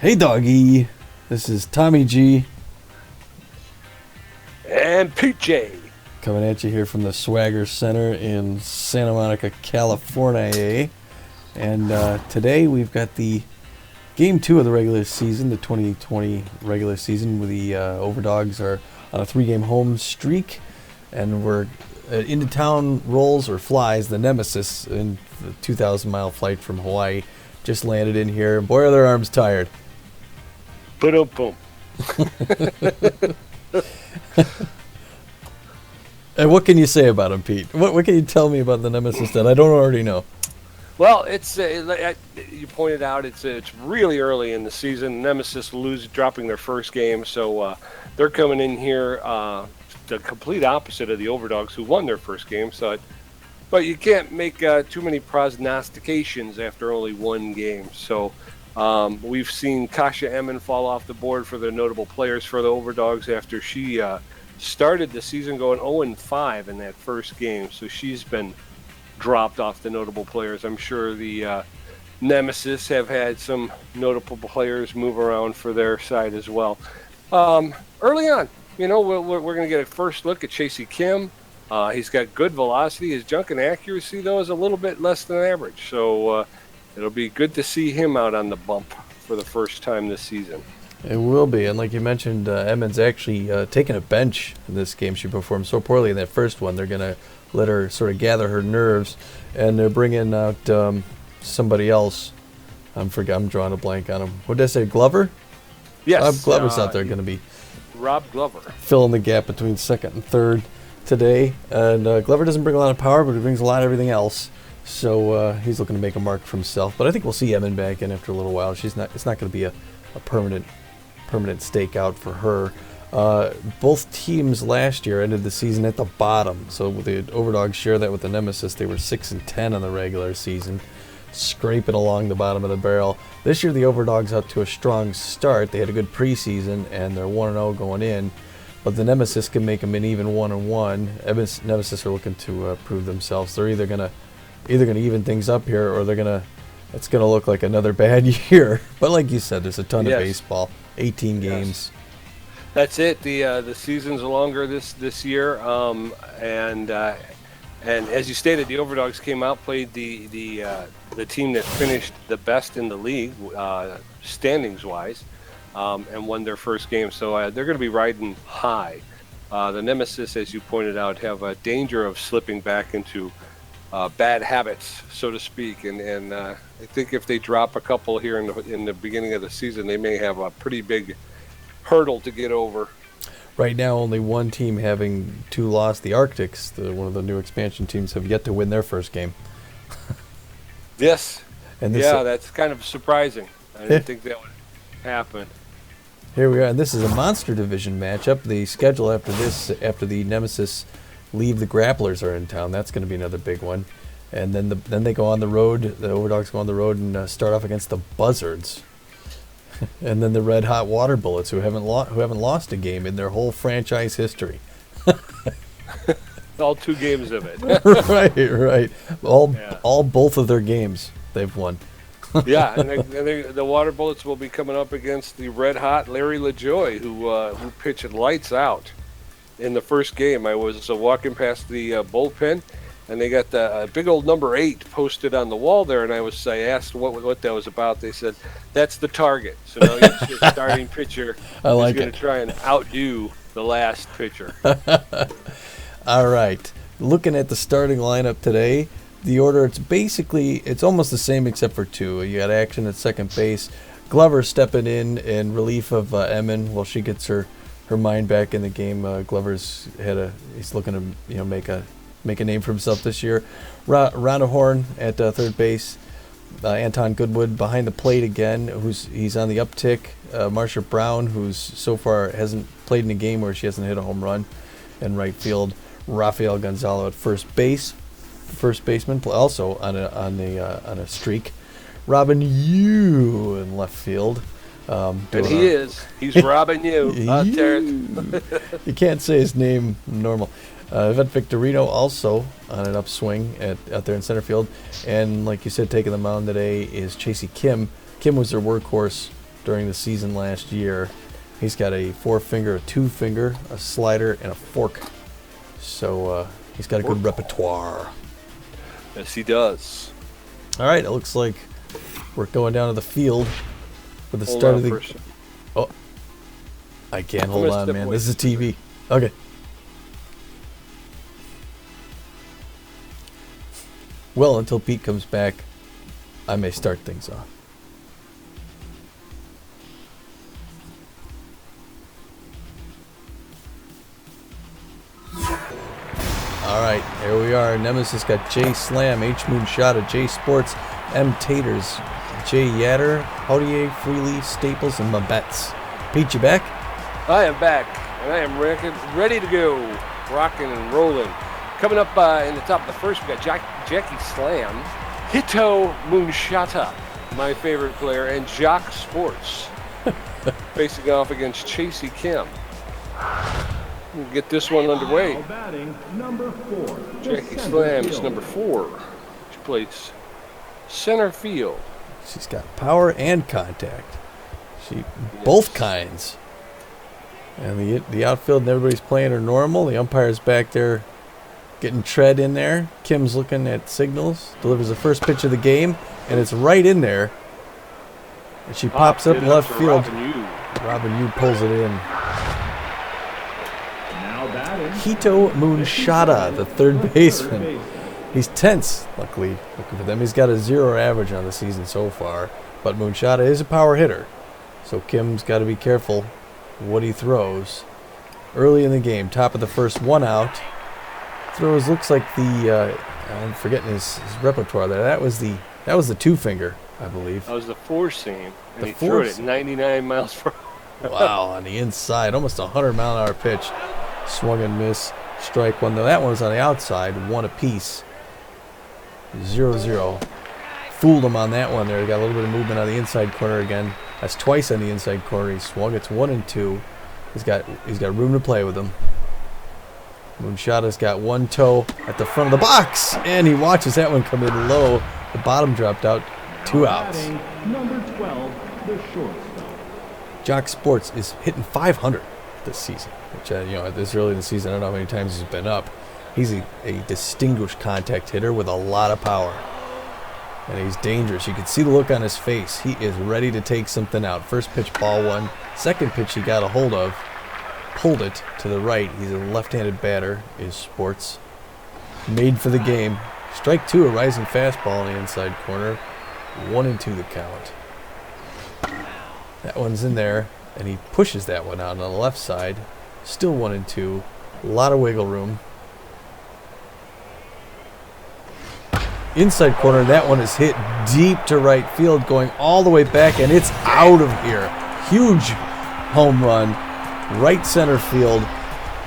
Hey doggy, this is Tommy G And PJ. coming at you here from the Swagger Center in Santa Monica, California. And today we've got the Game 2 of the regular season, the 2020 regular season, where the Overdogs are on a 3-game home streak. And we're into town rolls or flies, the Nemesis, in the 2,000-mile flight from Hawaii. Just landed in here. Boy, are their arms tired. Boom, boom. And what can you say about him, Pete? What can you tell me about the Nemesis that I don't already know? Well, it's you pointed out it's really early in the season. Nemesis dropping their first game, so they're coming in here the complete opposite of the Overdogs, who won their first game. But you can't make too many prognostications after only one game. So we've seen Kasha Emmon fall off the board for the notable players for the Overdogs after she started the season going 0-5 in that first game. So she's been dropped off the notable players. I'm sure the Nemesis have had some notable players move around for their side as well. Early on, we're going to get a first look at Chasey Kim. He's got good velocity. His junk and accuracy, though, is a little bit less than average. So it'll be good to see him out on the bump for the first time this season. It will be, and like you mentioned, Emmons actually taking a bench in this game. She performed so poorly in that first one. They're going to let her sort of gather her nerves, and they're bringing out somebody else. I'm drawing a blank on him. What did I say, Glover? Yes. Rob Glover's out there going to be Rob Glover. filling the gap between second and third today. And Glover doesn't bring a lot of power, but he brings a lot of everything else. So he's looking to make a mark for himself. But I think we'll see Emmon back in after a little while. It's not going to be a permanent stakeout for her. Both teams last year ended the season at the bottom. So with the Overdogs share that with the Nemesis, they were 6-10 on the regular season, scraping along the bottom of the barrel. This year the Overdogs up to a strong start. They had a good preseason and they're 1-0 going in. But the Nemesis can make them an even 1-1. Nemesis are looking to prove themselves. They're either gonna even things up here, or it's gonna look like another bad year. But like you said, there's a ton of baseball, 18 games. That's it. The season's longer this year, and as you stated, the Overdogs came out, played the team that finished the best in the league standings wise. And won their first game. So they're going to be riding high. The Nemesis, as you pointed out, have a danger of slipping back into bad habits, so to speak. And I think if they drop a couple here in the beginning of the season, they may have a pretty big hurdle to get over. Right now, only one team having 2 lost. The Arctics, one of the new expansion teams, have yet to win their first game. Yes. And that's kind of surprising. I didn't think that would happen. Here we are, and this is a monster division matchup. The schedule after the Nemesis leave the Grapplers are in town. That's going to be another big one. And then they go on the road. The Overdogs go on the road and start off against the Buzzards, and then the Red Hot Water Bullets, who haven't lost a game in their whole franchise history. All 2 games of it. right. All both of their games they've won. Yeah, and the Water Bullets will be coming up against the Red Hot Larry LaJoy, who pitched lights out in the first game. I was walking past the bullpen, and they got the big old number 8 posted on the wall there, and I asked what that was about. They said, that's the target. So now your starting pitcher is going to try and outdo the last pitcher. All right. Looking at the starting lineup today, the order, it's almost the same except for 2. You got action at second base. Glover stepping in relief of Emmon while she gets her mind back in the game. Glover's he's looking to make a name for himself this year. Rhonda Horn at third base. Anton Goodwood behind the plate again. He's on the uptick. Marsha Brown, who's so far hasn't played in a game where she hasn't hit a home run, in right field. Rafael Gonzalo at first baseman, also on a streak. Robin Yu in left field. And he's robbing you. You can't say his name normal. Yvette Victorino also on an upswing out there in center field. And like you said, taking the mound today is Chasey Kim. Kim was their workhorse during the season last year. He's got a 4-finger, a 2-finger, a slider, and a fork. So he's got a good repertoire. Yes, he does. All right, it looks like we're going down to the field for the start of the... Oh, I can't hold on, man. This is TV. Okay. Well, until Pete comes back, I may start things off. All right, here we are. Nemesis got J Slam, H Moonshot, J Sports, M Taters, J Yatter, Haudier, Freely, Staples, and Mabets. Pete, you back? I am back, and I am ready to go, rocking and rolling. Coming up in the top of the first, we got Jackie Slam, Hito Moonshata, my favorite player, and Jock Sports, facing off against Chasey Kim. We'll get this one underway. Batting number 4. Jackie Slam is number 4. She plays center field. She's got power and contact. Both kinds. And the outfield and everybody's playing her normal. The umpire's back there getting tread in there. Kim's looking at signals. Delivers the first pitch of the game, and it's right in there. And she pops up in left field. Robin Yu pulls it in. Hito Moonshata, the third baseman. He's tense, luckily for them. He's got a 0 average on the season so far. But Moonshata is a power hitter. So Kim's got to be careful what he throws. Early in the game, top of the first, 1 out. Throws looks like I'm forgetting his repertoire there. That was the 2-finger, I believe. That was the 4-seam. And he threw it at 99 miles per hour. Wow, on the inside, almost a 100-mile-an-hour pitch. Swung and miss. Strike one, though. That one was on the outside. 1 apiece. 0-0. Fooled him on that one there. He got a little bit of movement on the inside corner again. That's twice on the inside corner. He swung. It's 1-2. He's got room to play with him. Moonshata's got 1 toe at the front of the box, and he watches that one come in low. The bottom dropped out. 2 outs. Number 12, the shortstop. Jock Sports is hitting 500 this season, which this early in the season, I don't know how many times he's been up. He's a distinguished contact hitter with a lot of power, and he's dangerous. You can see the look on his face. He is ready to take something out. First pitch, ball 1. Second pitch, he got a hold of, pulled it to the right. He's a left-handed batter. Is Sports made for the game? Strike 2, a rising fastball on the inside corner. 1-2 the count. That one's in there. And he pushes that one out on the left side. Still 1-2. A lot of wiggle room. Inside corner, that one is hit deep to right field, going all the way back, and it's out of here. Huge home run. Right center field.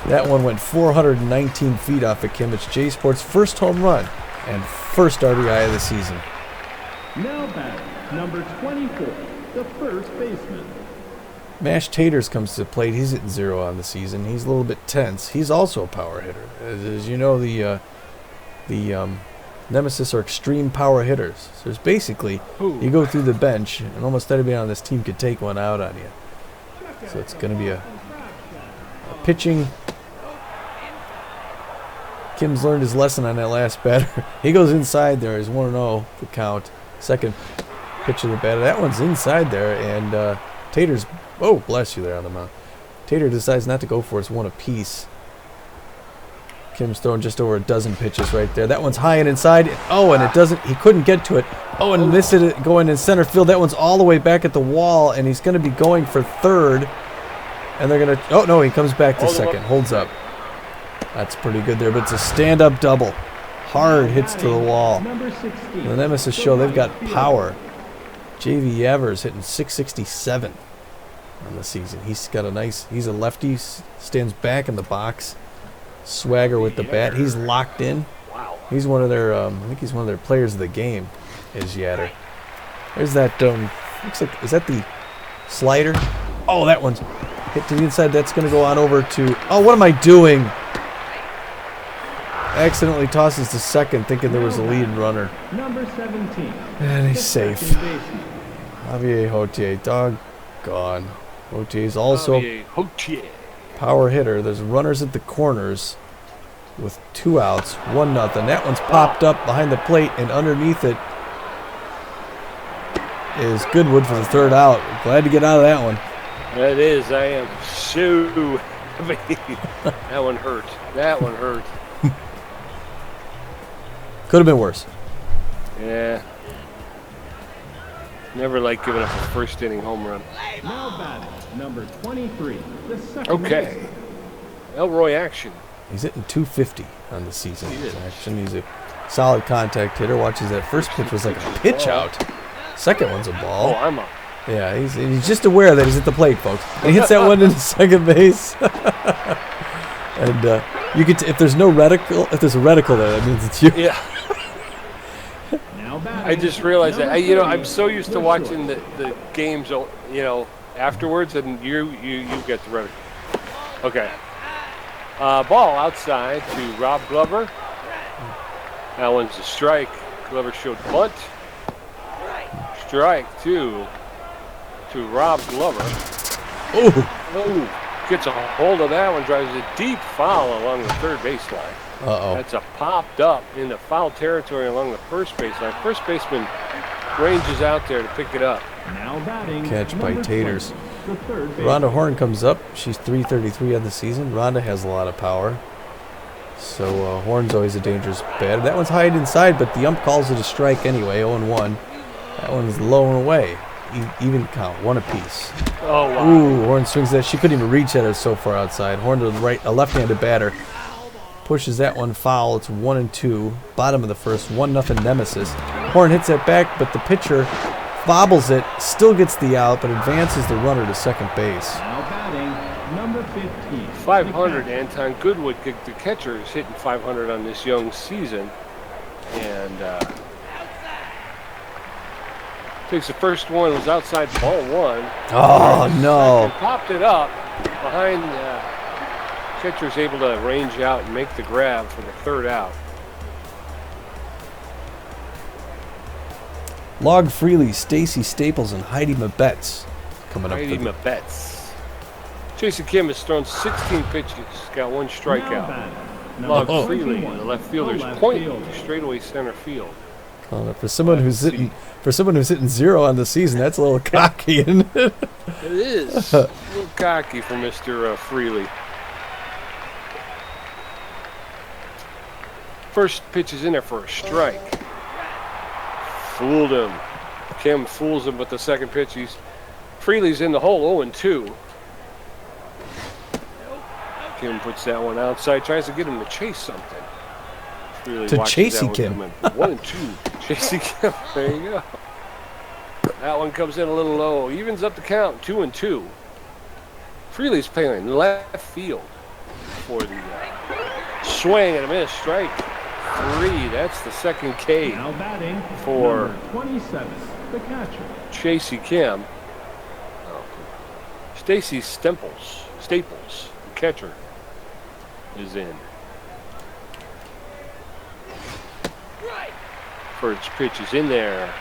That one went 419 feet off of Kim. It's J Sports' first home run and first RBI of the season. Now batting number 24, the first baseman. Mash Taters comes to the plate. He's hitting 0 on the season. He's a little bit tense. He's also a power hitter. As you know, the Nemesis are extreme power hitters. So there's basically, you go through the bench, and almost anybody on this team could take one out on you. So it's going to be a pitching. Kim's learned his lesson on that last batter. He goes inside there. He's 1-0 the count. Second pitch of the batter. That one's inside there, and Taters... Oh, bless you there on the mound. Tater decides not to go for it. It's 1 apiece. Kim's throwing just over a dozen pitches right there. That one's high and inside. Oh, and it doesn't. He couldn't get to it. Oh, and missed it going in center field. That one's all the way back at the wall, and he's going to be going for third. And they're going to... Oh, no, he comes back to second. Holds up. That's pretty good there, but it's a stand-up double. Hard hits to the wall. The Nemesis show they've got power. J.V. Evers hitting .667 on the season. He's got a nice... He's a lefty. Stands back in the box. Swagger with the bat. He's locked in. Wow. He's one of their... I think he's one of their players of the game, is Yatter. There's that... looks like... Is that the slider? Oh, that one's hit to the inside. That's going to go on over to... Oh, what am I doing? Accidentally tosses to second, thinking there was a lead runner. Number 17. And he's safe. Javier Hotier, dog. gone. Otier's also Javier Otier. power hitter. There's runners at the corners with 2 outs, 1-0. That one's popped up behind the plate, and underneath it is Goodwood for the 3rd out. Glad to get out of that one. That is. I am so happy. That one hurt. That one hurt. Could have been worse. Yeah. Never like giving up a first inning home run. Now batting, number 23, the second Okay. baseman. Elroy action. He's hitting 250 on the season. He is. Action. He's a solid contact hitter. Watches that first pitch was like a pitch out. Second one's a Oh, ball. I'm up. Yeah, he's just aware that he's at the plate, folks. And he hits that one into second base. And you could, if there's no reticle, if there's a reticle there, that means it's you. Yeah. Now batting, I just realized that. number I'm 30, so used to the watching short. the games, afterwards, and you get the reticle. Okay. Ball outside to Rob Glover. That one's a strike. Glover showed bunt. Strike to Rob Glover. Oh, gets a hold of that one, drives a deep foul along the third baseline. Uh-oh. That's a popped up into foul territory along the first baseline. First baseman ranges out there to pick it up. Now batting, Catch by number Taters. 20, the third baseman. Rhonda Horn comes up. She's 333 on the season. Rhonda has a lot of power. So Horn's always a dangerous batter. That one's high inside, but the ump calls it a strike anyway, 0-1. That one's low and away. Even count, 1 apiece. Oh, wow. Ooh, Horn swings that. She couldn't even reach at it so far outside. Horn to the right, a left-handed batter. Pushes that one foul. It's 1-2. Bottom of the first, 1-0 Nemesis. Horn hits that back, but the pitcher bobbles it, still gets the out, but advances the runner to second base. Now batting, number 15. 500, Anton Goodwood, the catcher, is hitting 500 on this young season. And takes the first one, was outside ball 1. Oh, no. Second, popped it up behind. Catcher's able to range out and make the grab for the 3rd out. Log Freely, Stacy Staples, and Heidi Mabetz coming up. Heidi Mabetz. Jason Kim has thrown 16 pitches, got 1 Now strikeout. batting, number Log 21, Freely, the left fielder's left point, fielder. straightaway center field. For someone who's hitting 0 on the season, that's a little cocky, isn't it? It is a little cocky for Mr. Freely. First pitch is in there for a strike. Fooled him. Kim fools him with the second pitch. Freely's in the hole, 0-2. Kim puts that one outside, tries to get him to chase something. Freely To watches Chasey that one Kim. come in. 1-2. Chasey Kim. There you go. That one comes in a little low. Evens up the count, 2-2. Freely's playing left field for the swing and a miss. Strike 3. That's the second K Now batting, for number 27, the catcher. Chasey Kim. Stacy Staples, the catcher, is in. First pitch is in there.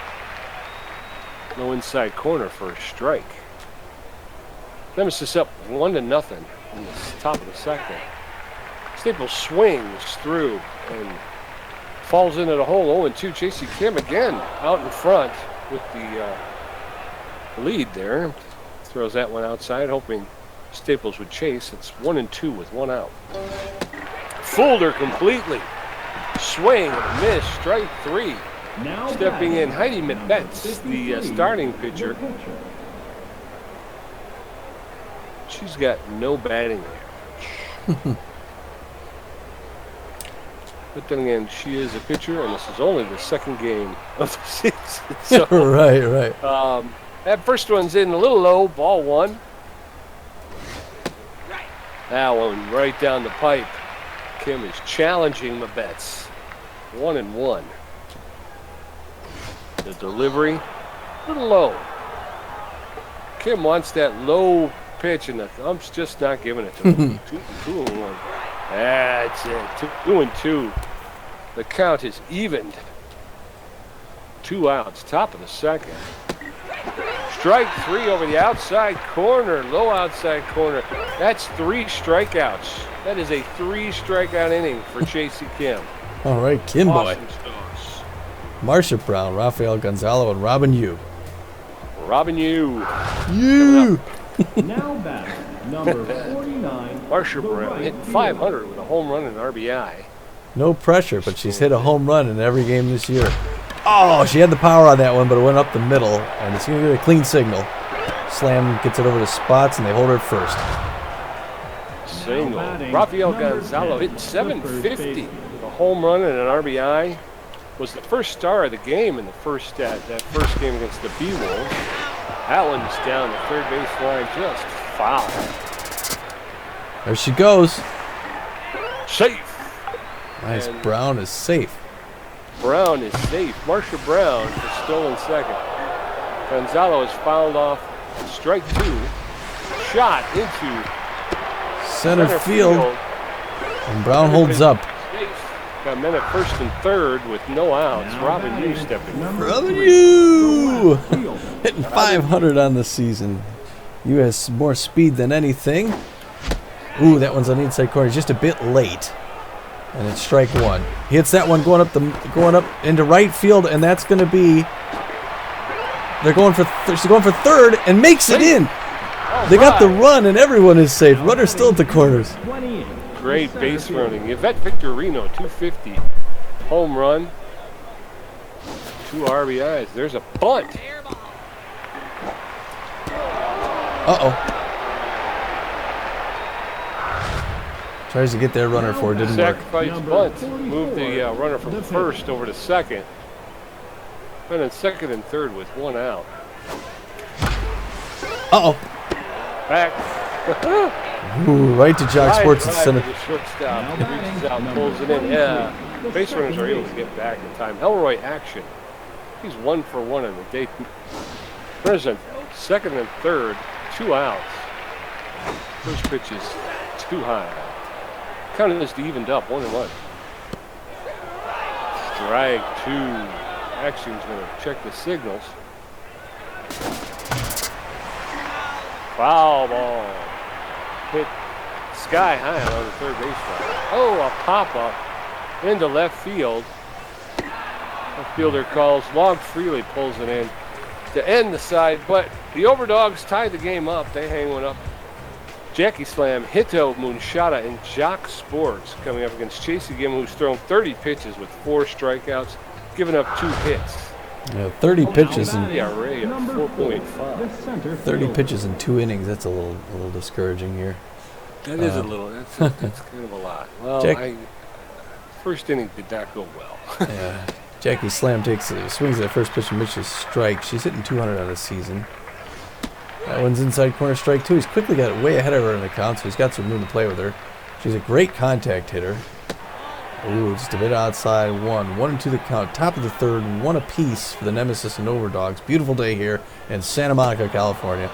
No inside corner for a strike. Nemesis up 1-0 in the top of the second. Staples swings through and falls into the hole. 0-2. Chasey Kim again out in front with the lead there. Throws that one outside, hoping Staples would chase. It's 1-2 with 1 out. Fooled her completely. Swing and a miss. Strike 3. Now Stepping in, batting, Heidi number Mabetz, the 53, starting the pitcher. pitcher. She's got no batting average. But then again, she is a pitcher, and this is only the second game of the season. So, right. that first one's in a little low, ball 1. That one right down the pipe. Kim is challenging Mabetz. 1-1. The delivery, a little low. Kim wants that low pitch, and the ump's just not giving it to him. 2-1. That's it. 2-2. The count is evened. 2 outs, top of the second. Strike 3 over the outside corner, low outside corner. That's 3 strikeouts. That is a 3-strikeout inning for Chasey Kim. All right, Kim boy. Awesome stuff. Marsha Brown, Rafael Gonzalo, and Robin Yu. Robin Yu. You. Now batting, number 49. Marsha the Brown right hit fielder. 500 with a home run and an RBI. No pressure, but she's hit a home run in every game this year. Oh, she had the power on that one, but it went up the middle, and it's going to get a clean signal. Slam gets it over to Spots, and they hold her at first. Single. batting, Rafael number Gonzalo 10, hit the first 750 baseman. with a home run and an RBI. Was the first star of the game in the first that first game against the B-Wolves. That one's down the third base line, just foul. There she goes. Safe. Nice. And- Brown is safe. Brown is safe. Marsha Brown is stolen second. Gonzalo is fouled off. Strike 2. Shot into Center field, and Brown holds up. Safe. Got men at first and third with no outs. Now Robin Yu batting, stepping. number Robin 3, Yu! the left fielder. Hitting 500 on the season. You has more speed than anything. Ooh, that one's on the inside corner. He's just a bit late. And it's strike 1. He hits that one going up into right field, and that's going to be. They're going for. She's going for third and makes it in. Oh, They got the my. run, and everyone is safe. Runner's still at the corners. 28. Great the base center running. Yvette Victorino, 250. Home run. 2 RBIs. There's a bunt. Uh-oh. Tries to get their runner for it. Didn't work. Sacrifice Number bunt. 44, Moved the runner from the first over to second. And then second and third with 1 out. Uh-oh. Back. Ooh, right to Jock Sports at Drive center. to the shortstop. Now He reaches out, batting, pulls it number in. Yeah. 22, Base the runners are able to second get back in time. Elroy action. He's 1 for 1 in the day. Runners on second and third, 2 outs. First pitch is too high. Counting this to evened up, 1-1. Strike 2. Action's going to check the signals. Foul ball. Hit sky high on the third baseline. Oh, a pop-up into left field. Left fielder calls. Long Freely pulls it in to end the side, but the Overdogs tied the game up. They hang one up. Jackie Slam, Hito Moonshada, and Jock Sports coming up against Chasey Kim, who's thrown 30 pitches with 4 strikeouts, giving up 2 hits. Yeah, 30 pitches Now and Yeah, Ray of number 4, 4.5. the center 30 fielder. pitches in 2 innings. That's a little discourswing here. That is a little. That's kind of a lot. Well, Jack- first inning did not go well. Yeah. Jackie Slam swings at the first pitch and misses strike. She's hitting 200 on the season. That one's inside corner, strike 2. He's quickly got it way ahead of her in the count, so he's got some room to play with her. She's a great contact hitter. Ooh, just a bit outside. 1 and 2 the count. Top of the third, 1 apiece for the Nemesis and Overdogs. Beautiful day here in Santa Monica, California.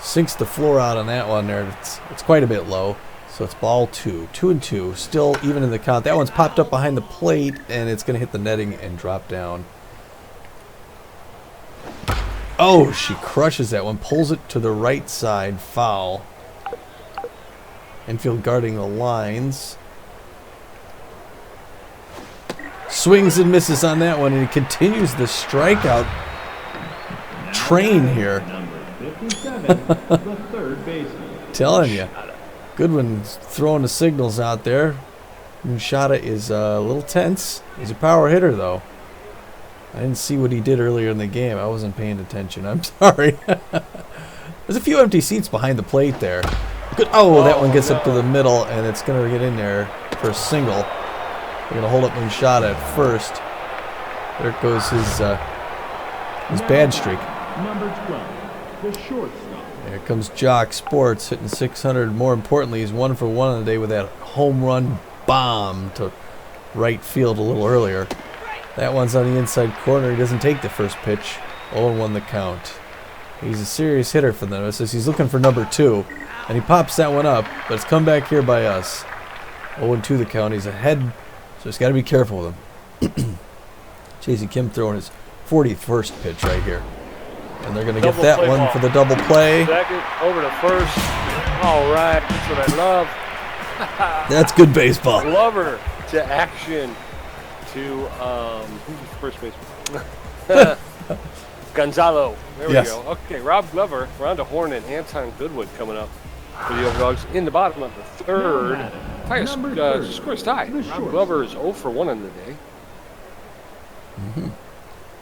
Sinks the floor out on that one there. It's quite a bit low. So it's ball 2. 2 and 2. Still even in the count. That one's popped up behind the plate, and it's going to hit the netting and drop down. Oh, she crushes that one. Pulls it to the right side. Foul. Infield guarding the lines. Swings and misses on that one, and he continues the strikeout train here. Number 57, the third baseman. Telling you. Goodwin's throwing the signals out there. Moonshada is a little tense. He's a power hitter, though. I didn't see what he did earlier in the game. I wasn't paying attention. I'm sorry. There's a few empty seats behind the plate there. Good. Oh, that one gets up to the middle, and it's going to get in there for a single. They're going to hold up Moonshada at first. There goes his bad streak. Number 12, the shortstop. Here comes Jock Sports hitting 600. More importantly, he's 1 for 1 on the day with that home run bomb to right field a little earlier. That one's on the inside corner. He doesn't take the first pitch. 0-1 the count. He's a serious hitter for them. He's looking for number 2, and he pops that one up, but it's come back here by us. 0-2 the count. He's ahead, so he's got to be careful with him. Chasey Kim throwing his 41st pitch right here. And they're going to get that one for the double play. Second, over to first. All right, that's what I love. That's good baseball. Glover to action to, who's the first baseman? Gonzalo. There we go. Okay, Rob Glover, Rhonda Horn, and Anton Goodwood coming up for the Overdogs in the bottom of the third. Score's tied. Rob Glover is 0 for 1 on the day. Mm-hmm.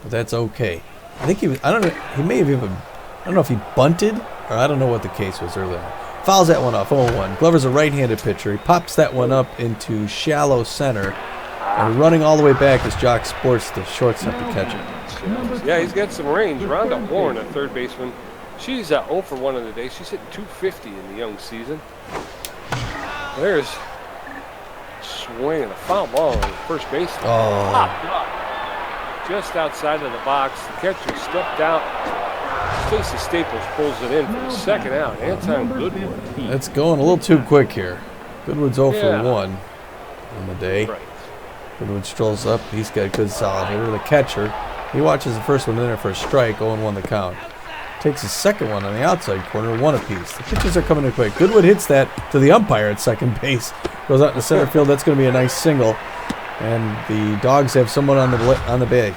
But that's okay. I think he was, I don't know, he may have even, I don't know if he bunted, or I don't know what the case was earlier. Fouls that one off, 0-1. Glover's a right-handed pitcher. He pops that one up into shallow center. And running all the way back is Jock Sports, the shortstop, to catch it. Yeah, he's got some range. Rhonda Horn, a third baseman. She's 0 for 1 on the day. She's hitting .250 in the young season. There's swing and a foul ball on the first base. Just outside of the box. The catcher stepped out. Stacey Staples pulls it in for the second out. Anton Goodwood. It's going a little too quick here. Goodwood's 0 for 1 on the day. Right. Goodwood strolls up. He's got a good solid hitter. The catcher, he watches the first one in there for a strike, 0-1 the count. Takes his second one on the outside corner, 1 apiece. The pitches are coming in quick. Goodwood hits that to the umpire at second base. Goes out to center field. That's going to be a nice single. And the Dogs have someone on the bag.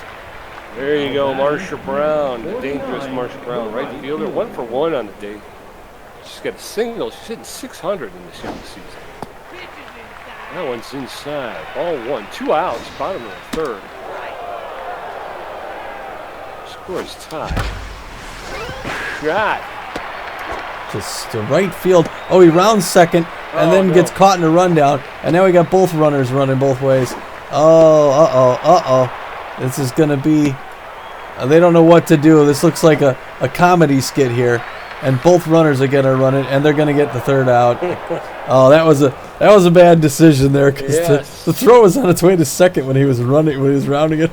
There you go, Marsha Brown, the dangerous Marsha Brown, right fielder, 1 for 1 on the day. She's got a single. She's hitting .600 in this young season. That one's inside. Ball 1, 2 outs, bottom of the third. Score's tied. Shot. Just to right field. Oh, he rounds second and then gets caught in a rundown. And now we got both runners running both ways. Oh. This is going to be... they don't know what to do. This looks like a comedy skit here. And both runners are going to run it, and they're going to get the third out. Oh, that was a bad decision there, because the throw was on its way to second when he was rounding it.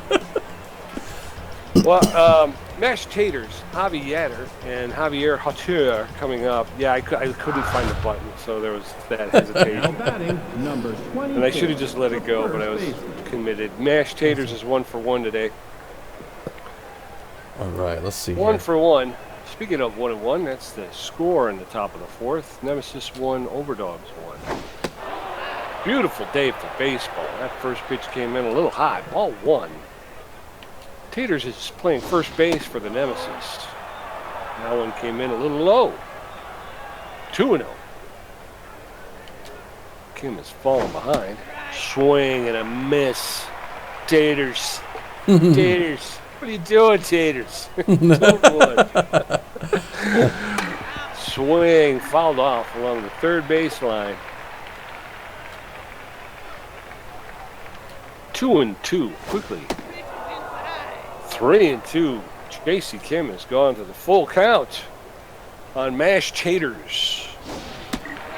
Well, mashed taters, Javi Yatter and Javier Hauteur coming up. Yeah, I couldn't find the button, so there was that hesitation. And I should have just let it go, but I was committed. Mashed taters is 1 for 1 today. All right, let's see. 1 for 1. Speaking of 1-1, that's the score in the top of the fourth. Nemesis 1, Overdogs 1. Beautiful day for baseball. That first pitch came in a little high. Ball 1. Taters is playing first base for the Nemesis. That one came in a little low. 2-0. Kim is falling behind. Swing and a miss. Taters. Taters. What are you doing, Taters? 2-1. Swing, fouled off along the third baseline. 2-2, quickly. 3-2. J.C. Kim has gone to the full count on mashed taters.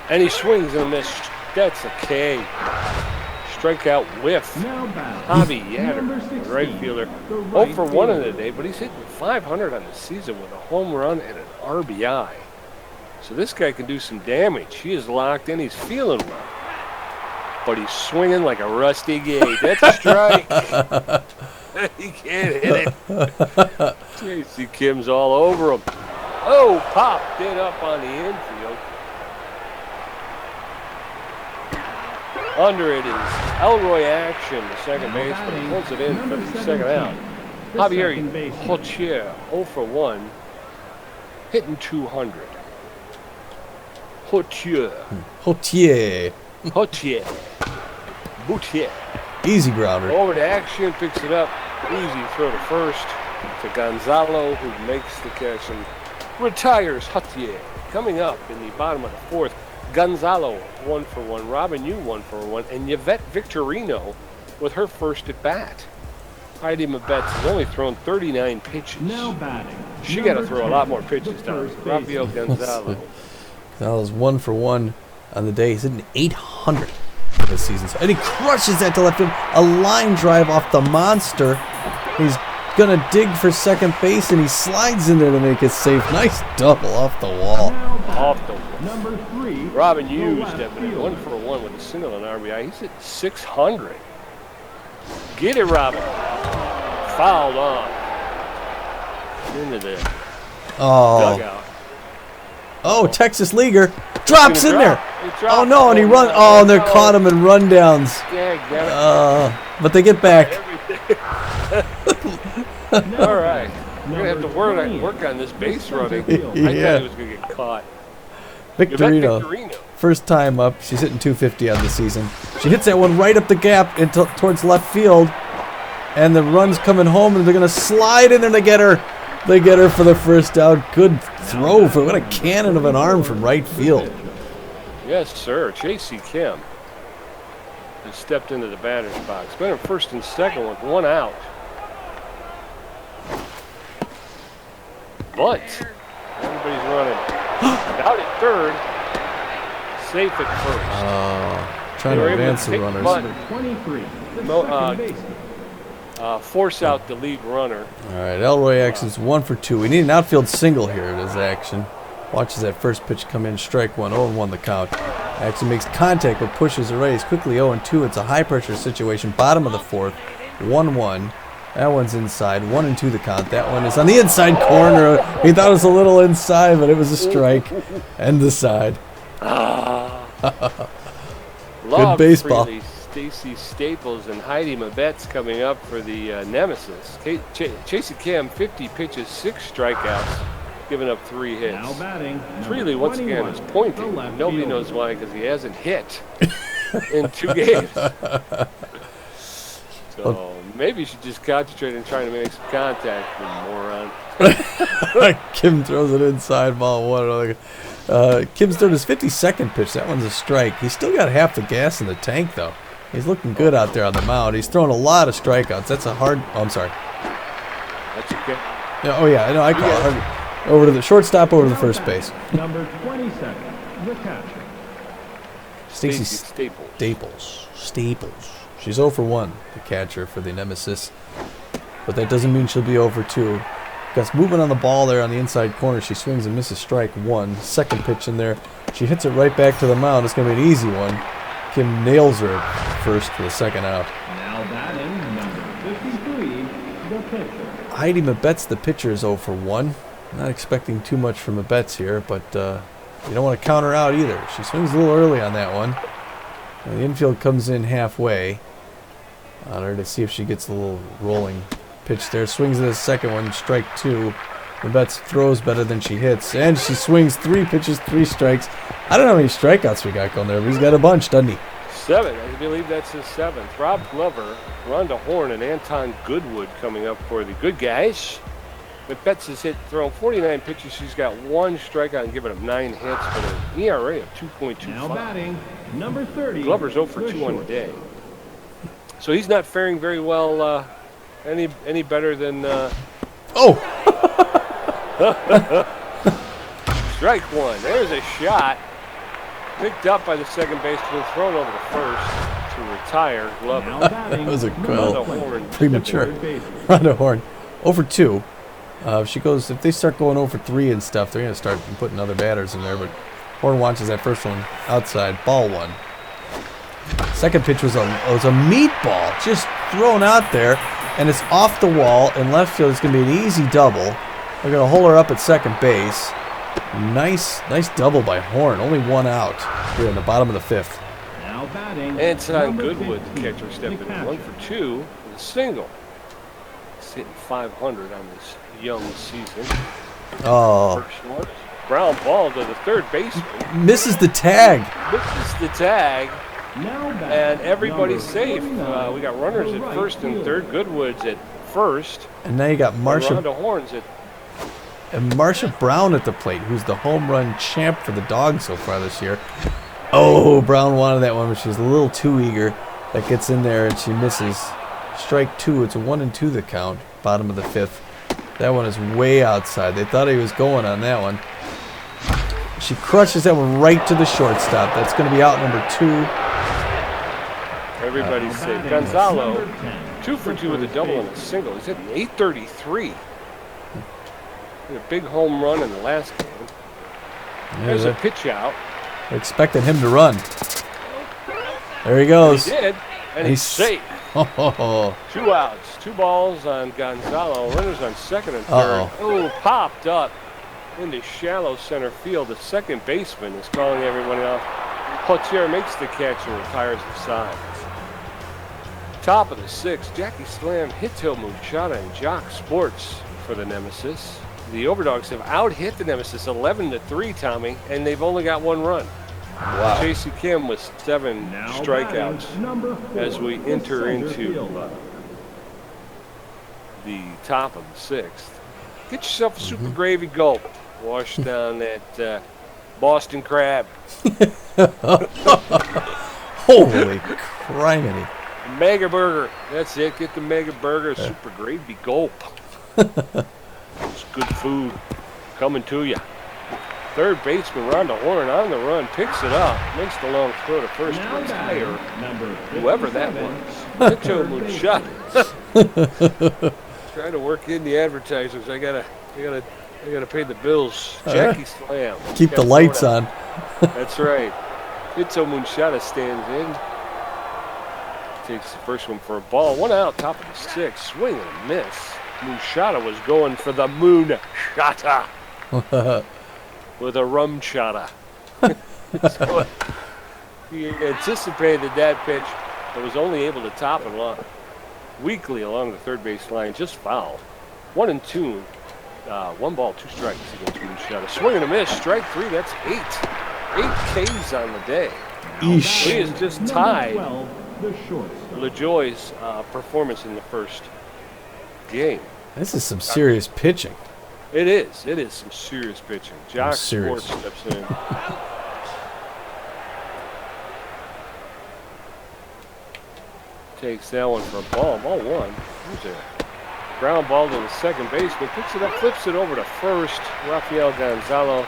And he swings and a miss. That's a K. Strikeout whiff. Javi Yatter, the right fielder. 0 for 1 in the day, but he's hitting .500 on the season with a home run and an RBI. So this guy can do some damage. He is locked in. He's feeling well. But he's swinging like a rusty gate. That's a strike. He can't hit it. J.C. Kim's all over him. Oh, popped it up on the infield. Under it is Elroy Action, the second baseman. He pulls it in for the second out. Javier Hauteur, 0 for 1, hitting .200. Hauteur. Boutier. Easy grounder. Over to Action, picks it up. Easy throw to first to Gonzalo, who makes the catch and retires Hauteur. Coming up in the bottom of the fourth, Gonzalo, 1 for 1. Robin Yu, 1 for 1. And Yvette Victorino with her first at bat. Heidi Mabetz has only thrown 39 pitches. Now batting. She got to throw a lot more pitches down. Rafael Gonzalo. Gonzalo's 1 for 1 on the day. He's hitting .800 this season. And he crushes that to left field. A line drive off the monster. He's going to dig for second base, and he slides in there to make it safe. Nice double off the wall. Off the wall. Number 3. Robin Hughes stepping in 1 for 1 with a single and RBI. He's at .600. Get it, Robin. Fouled off. Into the Oh. dugout. Oh, Texas Leaguer drops in there. He dropped. Oh no, and he run. Oh, and they're caught him in rundowns. Yeah, But they get back. All right. We're going to have to work on this base running. I thought he was going to get caught. Victorino. First time up. She's hitting 250 on the season. She hits that one right up the gap towards left field. And the run's coming home, and they're going to slide in there, and they get her. They get her for the first out. Good throw. What a cannon of an arm from right field. Yes, sir. J.C. Kim has stepped into the batter's box. Been in first and second with one out. But everybody's running. Out at third. Safe at first. Trying to advance the runners. Force out the lead runner. All right, Elroy Axon's 1 for 2. We need an outfield single here at his action. Watches that first pitch come in, strike one, 0-1 the count. Axon makes contact but pushes it right. He's quickly 0-2. It's a high-pressure situation, bottom of the fourth, 1-1. That one's inside, 1-2 the count. That one is on the inside corner. He thought it was a little inside, but it was a strike. And the side. Good baseball. Stacy Staples and Heidi Mabetz coming up for the Nemesis. Chasey Kim, 50 pitches, 6 strikeouts, giving up 3 hits. Freely, once again, is pointing. Nobody knows why, because he hasn't hit in 2 games. So maybe you should just concentrate on trying to make some contact, you moron. Kim throws it inside, ball 1. Kim's throwing his 52nd pitch. That one's a strike. He's still got half the gas in the tank, though. He's looking good out there on the mound. He's throwing a lot of strikeouts. That's a hard... Oh, I'm sorry. That's okay. Yeah, oh, yeah. I know. I call it hard. Over to the shortstop, over to the first base. Number 27, the catcher. Stacey Staples. Staples. She's 0 for 1, the catcher for the Nemesis. But that doesn't mean she'll be 0 for 2. Got movement on the ball there on the inside corner. She swings and misses strike 1. Second pitch in there. She hits it right back to the mound. It's going to be an easy one. Kim nails her at first for the second out. Now batting, number 53, the pitcher. Heidi Mabetz, the pitcher, is 0 for 1. Not expecting too much from Mabetz here, but you don't want to count her out either. She swings a little early on that one. And the infield comes in halfway on her to see if she gets a little rolling pitch there. Swings at the second one, strike 2. Mabetz throws better than she hits, and she swings 3 pitches, 3 strikes. I don't know how many strikeouts we got going there, but he's got a bunch, doesn't he? 7. I believe that's his 7th. Rob Glover, Rhonda Horn, and Anton Goodwood coming up for the good guys. Mabetz has thrown 49 pitches. She's got 1 strikeout and given up 9 hits, but an ERA of 2.25. Now batting, number 30. Glover's 0 for 2 on the day. So he's not faring very well any better than... Strike 1. There's a shot. Picked up by the second baseman, thrown over to first to retire Glover. That was a Horn. premature. Rhonda Horn. 0 for 2. If they start going 0 for 3 and stuff, they're going to start putting other batters in there. But Horn watches that first one outside, ball 1. Second pitch was a meatball just thrown out there, and it's off the wall in left field. It's going to be an easy double. They're going to hold her up at second base. Nice double by Horn. Only 1 out here in the bottom of the 5th. Now batting. Anton Goodwood, the catcher, stepped in 1 for 2 with a single. He's hitting 500 on this young season. Oh. First one. Ground ball to the third baseman. Misses the tag. Misses the tag. Now And everybody's safe. We got runners at first and third. Goodwood's at first. And now you got Rhonda Horn's at... And Marsha Brown at the plate, who's the home run champ for the Dogs so far this year. Oh, Brown wanted that one, but she was a little too eager. That gets in there, and she misses. Strike 2. It's a 1-2 the count, bottom of the 5th. That one is way outside. They thought he was going on that one. She crushes that one right to the shortstop. That's going to be out number 2. Everybody's safe. Gonzalo, 2 for 2 with a double and a single. He's hitting 833. A big home run in the last game. There's a pitch out. Expecting him to run. There he goes. He did, and he's safe. 2 outs, 2 balls on Gonzalo. Runners on second and third. Oh, popped up into shallow center field. The second baseman is calling everyone out. Potier makes the catch and retires the side. Top of the 6th, Jackie Slam, Hito Muchada, and Jock Sports for the Nemesis. The Overdogs have out-hit the Nemesis 11-3, Tommy, and they've only got 1 run. Wow. JC Kim with 7 Now strikeouts batting, number 4, as we the enter center into fielder. the top of the 6th. Get yourself a super gravy gulp. Wash down that Boston crab. Holy criminy. Mega burger. That's it. Get the mega burger, super gravy gulp. It's good food coming to you. Third baseman Rhonda Horn on the run, picks it up, makes the long throw to first Now retire. batting, number Whoever that 57, was. Hito Muchada. Trying to work in the advertisers. I gotta pay the bills. Jackie Slam. Keep the lights on. That's right. Hito Muchada stands in. Takes the first one for a ball. 1 out, top of the 6th. Swing and a miss. Muchada was going for the moon shota with a rum shota. So he anticipated that pitch, but was only able to top it weakly along the third base line, just foul. 1-2, 1 ball, 2 strikes against Muchada. Swing and a miss, strike 3. That's 8 Ks on the day. Eesh. He is just number tied 12, the shortstop. LaJoy's performance in the first game. This is some serious pitching. It is some serious pitching. Jock serious. Sports steps in. Takes that one for a ball. Ball 1. There's a ground ball to the second baseman. Picks it up, flips it over to first. Rafael Gonzalo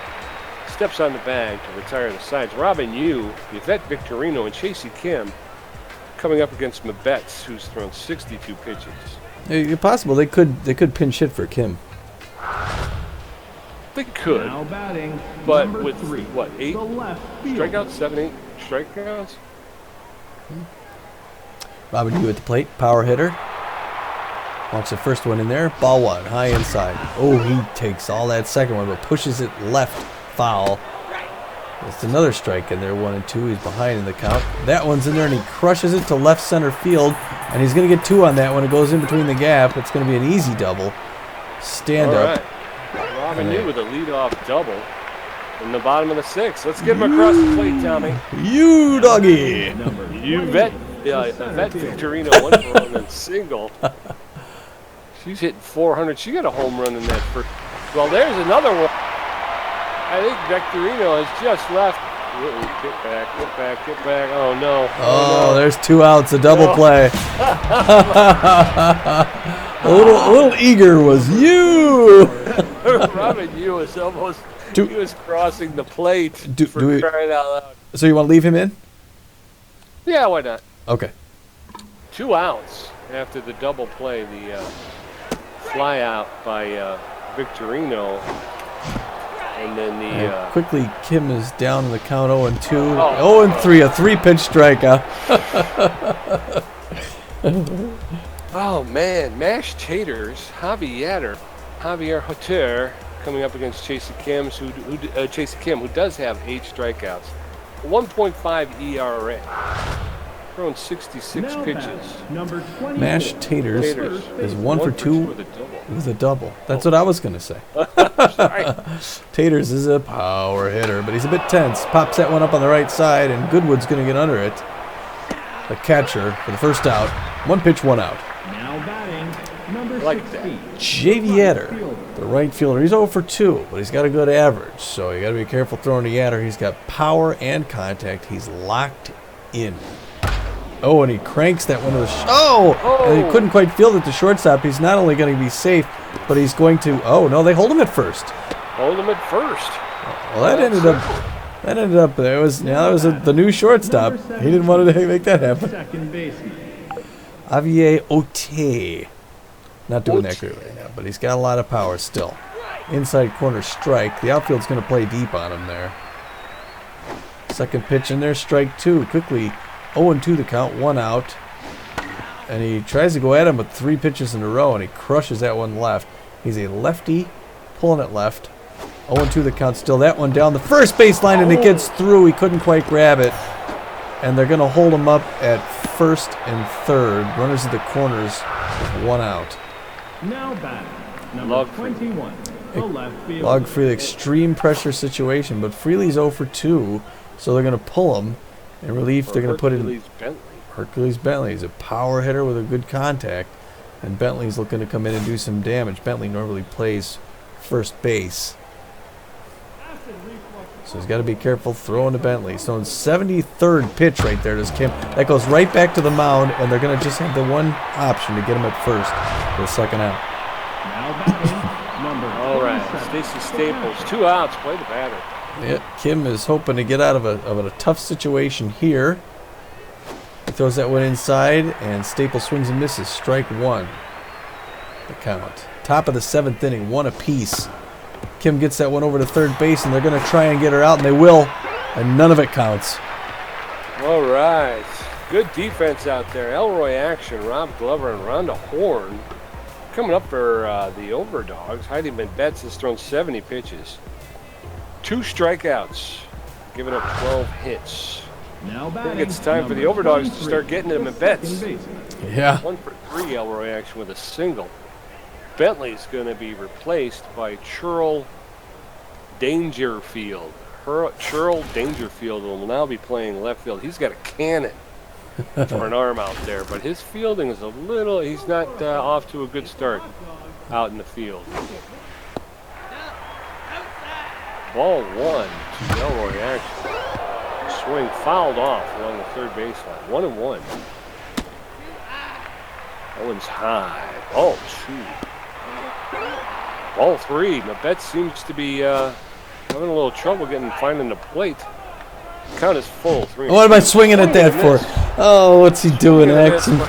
steps on the bag to retire the sides. Robin Yu, Yvette Victorino, and Chasey Kim coming up against Mabetz, who's thrown 62 pitches. It's possible they could pinch hit for Kim. They could, Now batting, but number with 3, what, 8 the left field. strikeouts, 7, 8 strikeouts? Robin Yu at the plate, power hitter. Walks the first one in there. Ball 1, high inside. Oh, he takes all that second one, but pushes it left, foul. It's another strike in there, 1-2. He's behind in the count. That one's in there, and he crushes it to left center field, and he's going to get 2 on that one. It goes in between the gap. It's going to be an easy double. Stand All up. right. Robin Yu with a leadoff double in the bottom of the 6th. Let's get him across the plate, Tommy. You doggy. Number Yvette Victorino, 1 for 1 and single. She's hitting 400. She got a home run in that first. Well, there's another one. I think Victorino has just left. Get back. Oh, no. Oh, there's 2 outs, a double play. a little eager was you. Robin Yu is almost, he was crossing the plate Do for we- crying out loud. So you want to leave him in? Yeah, why not? Okay. 2 outs after the double play, the fly out by Victorino, and then the Quickly, Kim is down in the count 0-2. Oh. 0-3, a 3-pitch strikeout. oh man, mashed taters. Javier Hotter coming up against Chasey Kim, who does have 8 strikeouts, 1.5 ERA, thrown 66 Now pitches. batting, number 24, Mashed taters Taters. is 1 for 2 with a double. with a double. That's what I was going to say. Sorry. Taters is a power hitter, but he's a bit tense. Pops that one up on the right side, and Goodwood's going to get under it. The catcher for the first out. 1 pitch, 1 out. Now batting, number Like 16, J.V. Yatter, the right fielder. He's 0 for 2, but he's got a good average, so you got to be careful throwing to Yatter. He's got power and contact. He's locked in. Oh, and he cranks that one to the and he couldn't quite field it to shortstop. He's not only going to be safe, but he's going to. Oh no, they hold him at first. Hold him at first. Well, that ended up. That was the new shortstop. He didn't want to make that happen. second baseman. Javier Ote. Not doing that great right now, but he's got a lot of power still. Inside corner strike. The outfield's going to play deep on him there. Second pitch in there, strike 2. Quickly, 0-2 the count, 1 out. And he tries to go at him with 3 pitches in a row, and he crushes that one left. He's a lefty, pulling it left. 0-2 the count still. That one down the first baseline, and it gets through. He couldn't quite grab it. And they're going to hold him up at first and third. Runners at the corners, 1 out. Now batting, number 21, the left fielder. Log Freely, extreme pressure situation, but Freely's 0 for 2, so they're going to pull him. In relief, they're going to put in Hercules Bentley. He's a power hitter with a good contact, and Bentley's looking to come in and do some damage. Bentley normally plays first base, so he's got to be careful throwing to Bentley. So in 73rd pitch right there to Kim. That goes right back to the mound, and they're going to just have the one option to get him at first for the second out. Now batting, number All right, Stacy Staples, 2 outs, play the batter. Yeah, Kim is hoping to get out of a tough situation here. He throws that one inside, and Staples swings and misses. Strike 1. The count. Top of the 7th inning, 1 apiece. Kim gets that one over to third base, and they're going to try and get her out, and they will, and none of it counts. All right. Good defense out there. Elroy action, Rob Glover and Rhonda Horn. Coming up for the Overdogs, Heidi Betts has thrown 70 pitches. 2 strikeouts, giving up 12 hits. Now I think batting, it's time for the Overdogs to start getting them at Betts. Yeah. 1 for 3 Elroy action with a single. Bentley's going to be replaced by Churl Dangerfield. Churl Dangerfield will now be playing left field. He's got a cannon for an arm out there, but his fielding is a little, he's not off to a good start out in the field. Ball 1 to Elroy action. Swing fouled off along the third baseline. 1-1. That one's high. Ball 2. Ball 3. Mabette seems to be having a little trouble finding the plate. Count is full. 3. What am I swinging at that for? Oh, what's he doing, Axon?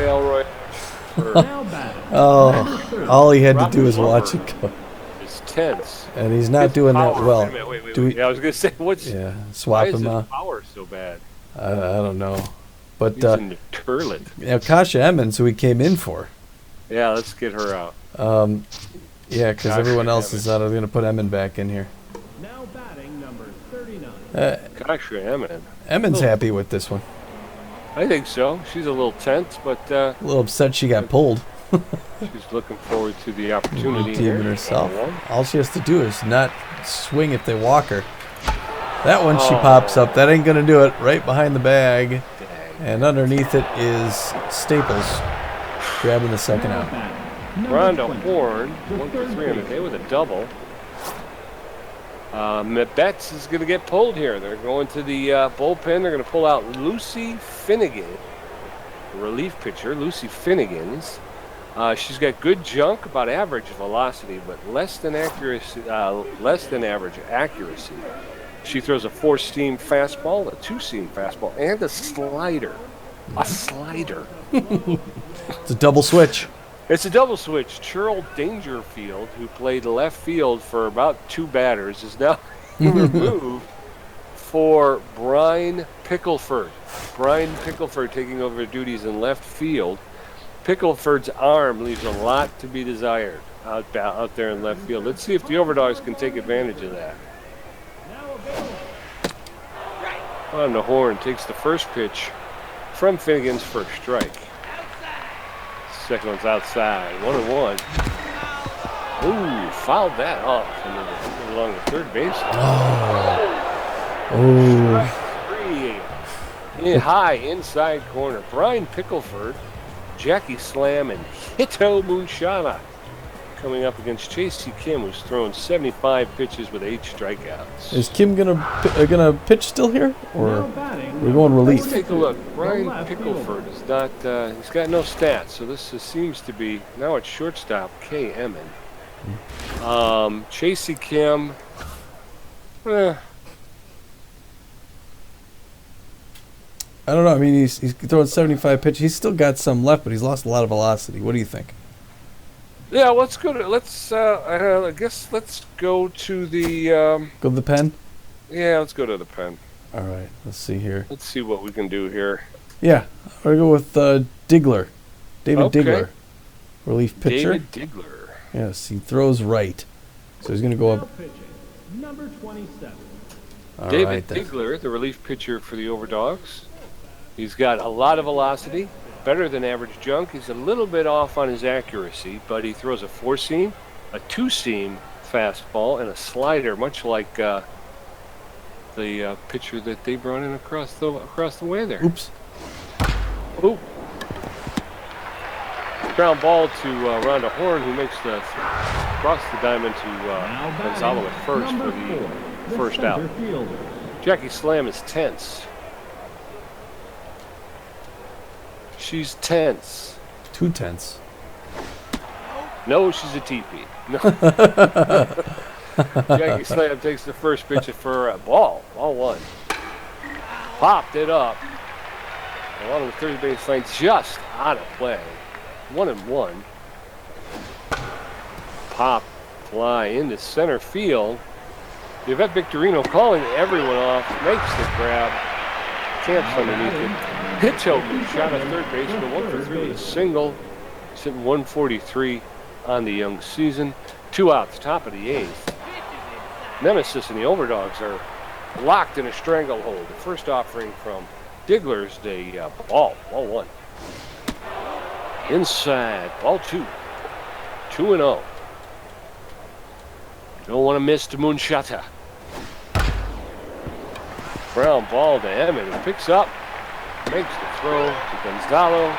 Oh, all he had to do was watch it go. It's tense. And he's not doing that well. Wait. Yeah, I was going to say, swap him why is out. his power so bad? I don't know. But He's in the turlet. Kasha Emmons, who he came in for. Yeah, let's get her out. Yeah, because everyone else is out. I'm going to put Emmon back in here. Now batting, number 39. Kasha Emmon. Emmons happy with this one. I think so. She's a little tense, but a little upset she got pulled. she's looking forward to the opportunity. Even herself. All she has to do is not swing if they walk her. That one she pops up. That ain't going to do it. Right behind the bag. Dang. And underneath it is Staples grabbing the second out. Rhonda Horn, 1 for 3 on the day with a double. Betts is going to get pulled here. They're going to the bullpen. They're going to pull out Lucy Finnegan, relief pitcher, Lucy Finnegan's. She's got good junk, about average velocity, but less than average accuracy. She throws a 4-seam fastball, a 2-seam fastball, and a slider. A slider. It's a double switch. It's a double switch. Churl Dangerfield, who played left field for about 2 batters, is now removed for Brian Pickleford. Brian Pickleford taking over duties in left field. Pickleford's arm leaves a lot to be desired out there in left field. Let's see if the Overdogs can take advantage of that. On the horn, takes the first pitch from Finnegan's first strike. Second one's outside. 1-1. Ooh, fouled that off along the third base. Strike 3. High inside corner. Brian Pickleford, Jackie Slam, and Hito Munshana coming up against Chasey Kim, who's thrown 75 pitches with 8 strikeouts. Is Kim gonna pitch still here, or we're going relief? Let's take a look. Brian Pickleford is not. He's got no stats, so this seems to be now at shortstop. K. Emmon. Chasey Kim. I don't know. I mean, he's throwing 75 pitches. He's still got some left, but he's lost a lot of velocity. What do you think? Yeah, let's go to. I guess let's go to the. Go to the pen. Yeah, let's go to the pen. All right. Let's see here. Let's see what we can do here. Yeah, I'm gonna go with Diggler, David Diggler, relief pitcher. David Diggler. Yes, he throws right, so he's gonna go up. number 27. All David right, then. Diggler, the relief pitcher for the Overdogs. He's got a lot of velocity, better than average junk. He's a little bit off on his accuracy, but he throws a four-seam, a two-seam fastball, and a slider, much like the pitcher that they brought in across the way there. Oops. Ooh. Ground ball to Rhonda Horn, who makes the cross the diamond to Gonzalo at first for the first out. Fielder. Jackie Slam is tense. She's tense. Too tense. No, she's a teepee. No. Jackie Slam takes the first pitch for a ball. Ball one. Popped it up along the third base line, just out of play. 1-1. Pop fly into center field. Yvette Victorino calling everyone off, makes the grab, camps underneath it. Pitch open, shot at third base, but 1 for 3 with a single. He's hitting 143 on the young season. 2 outs, top of the 8th. Nemesis and the Overdogs are locked in a stranglehold. The first offering from Diggler's the ball 1. Inside, ball 2. 2-0. Don't want to miss the Moonshata. Brown ball to Emmett, who picks up, makes the throw to Gonzalo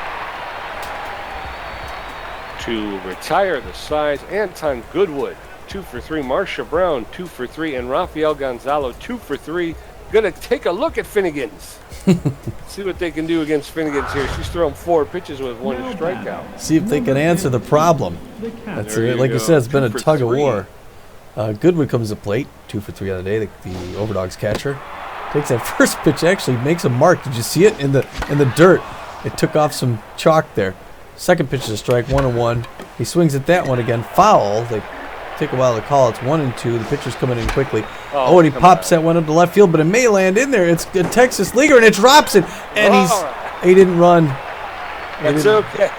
to retire the size. Anton Goodwood, 2 for 3. Marcia Brown, 2 for 3. And Rafael Gonzalo, 2 for 3. Gonna take a look at Finnegan's. See what they can do against Finnegan's here. She's thrown 4 pitches with 1 strikeout. See if they can answer the problem. That's There it. you Like you go. said, it's been 2 a for tug of 3. war. Goodwood comes to plate, 2 for 3 on the day. The Overdogs catcher takes that first pitch, actually makes a mark. Did you see it in the dirt? It took off some chalk there. Second pitch is a strike, 1-1. He swings at that one again, foul. They take a while to call. It's 1-2. The pitcher's coming in quickly. Oh, and he pops that one up to left field, but it may land in there. It's a Texas leaguer, and it drops it. And he didn't run. That's okay.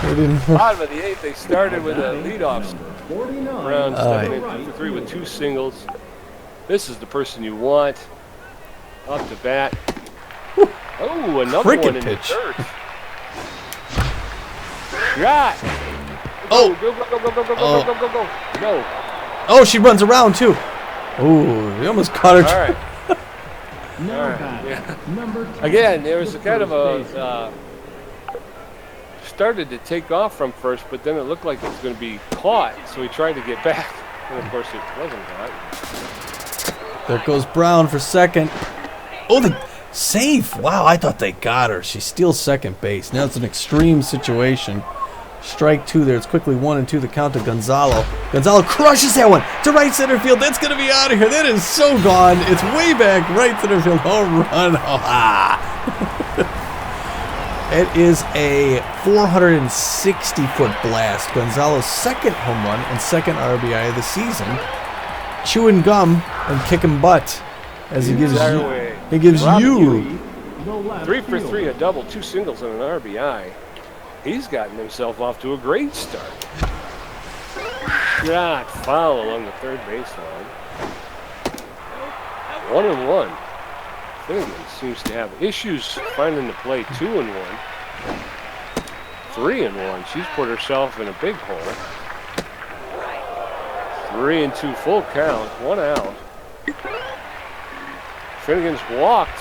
He didn't run. Bottom of the 8th, they started with a leadoff. 49. Brown stepping in 2 for 3 with 2 singles. This is the person you want. Up to bat. Oh, another Cricket one in pitch. the dirt. Shot. Oh. Go, go, go, go, go, go, Oh. go, go, go, go. No. Oh, she runs around, too. Oh, he almost caught her. All right. Now All right, batting, yeah. number 10. Again, there was a the kind of first a started to take off from first, but then it looked like it was going to be caught, so he tried to get back, and of course it wasn't caught. There goes Brown for second. Oh, the safe. Wow, I thought they got her. She steals second base. Now it's an extreme situation. Strike 2 there. It's quickly 1-2. The count to Gonzalo. Gonzalo crushes that one to right center field. That's going to be out of here. That is so gone. It's way back right center field. Home run. It is a 460-foot blast. Gonzalo's second home run and second RBI of the season. Chewing gum and kicking butt as he gives you. He gives you. The left 3 for 3, fielder. a double, 2 singles, and an RBI. He's gotten himself off to a great start. Shot foul along the third baseline. 1-1. Finnegan seems to have issues finding the play. 2-1. 3-1. She's put herself in a big hole. 3-2 full count. 1 out. Finnegan's walked.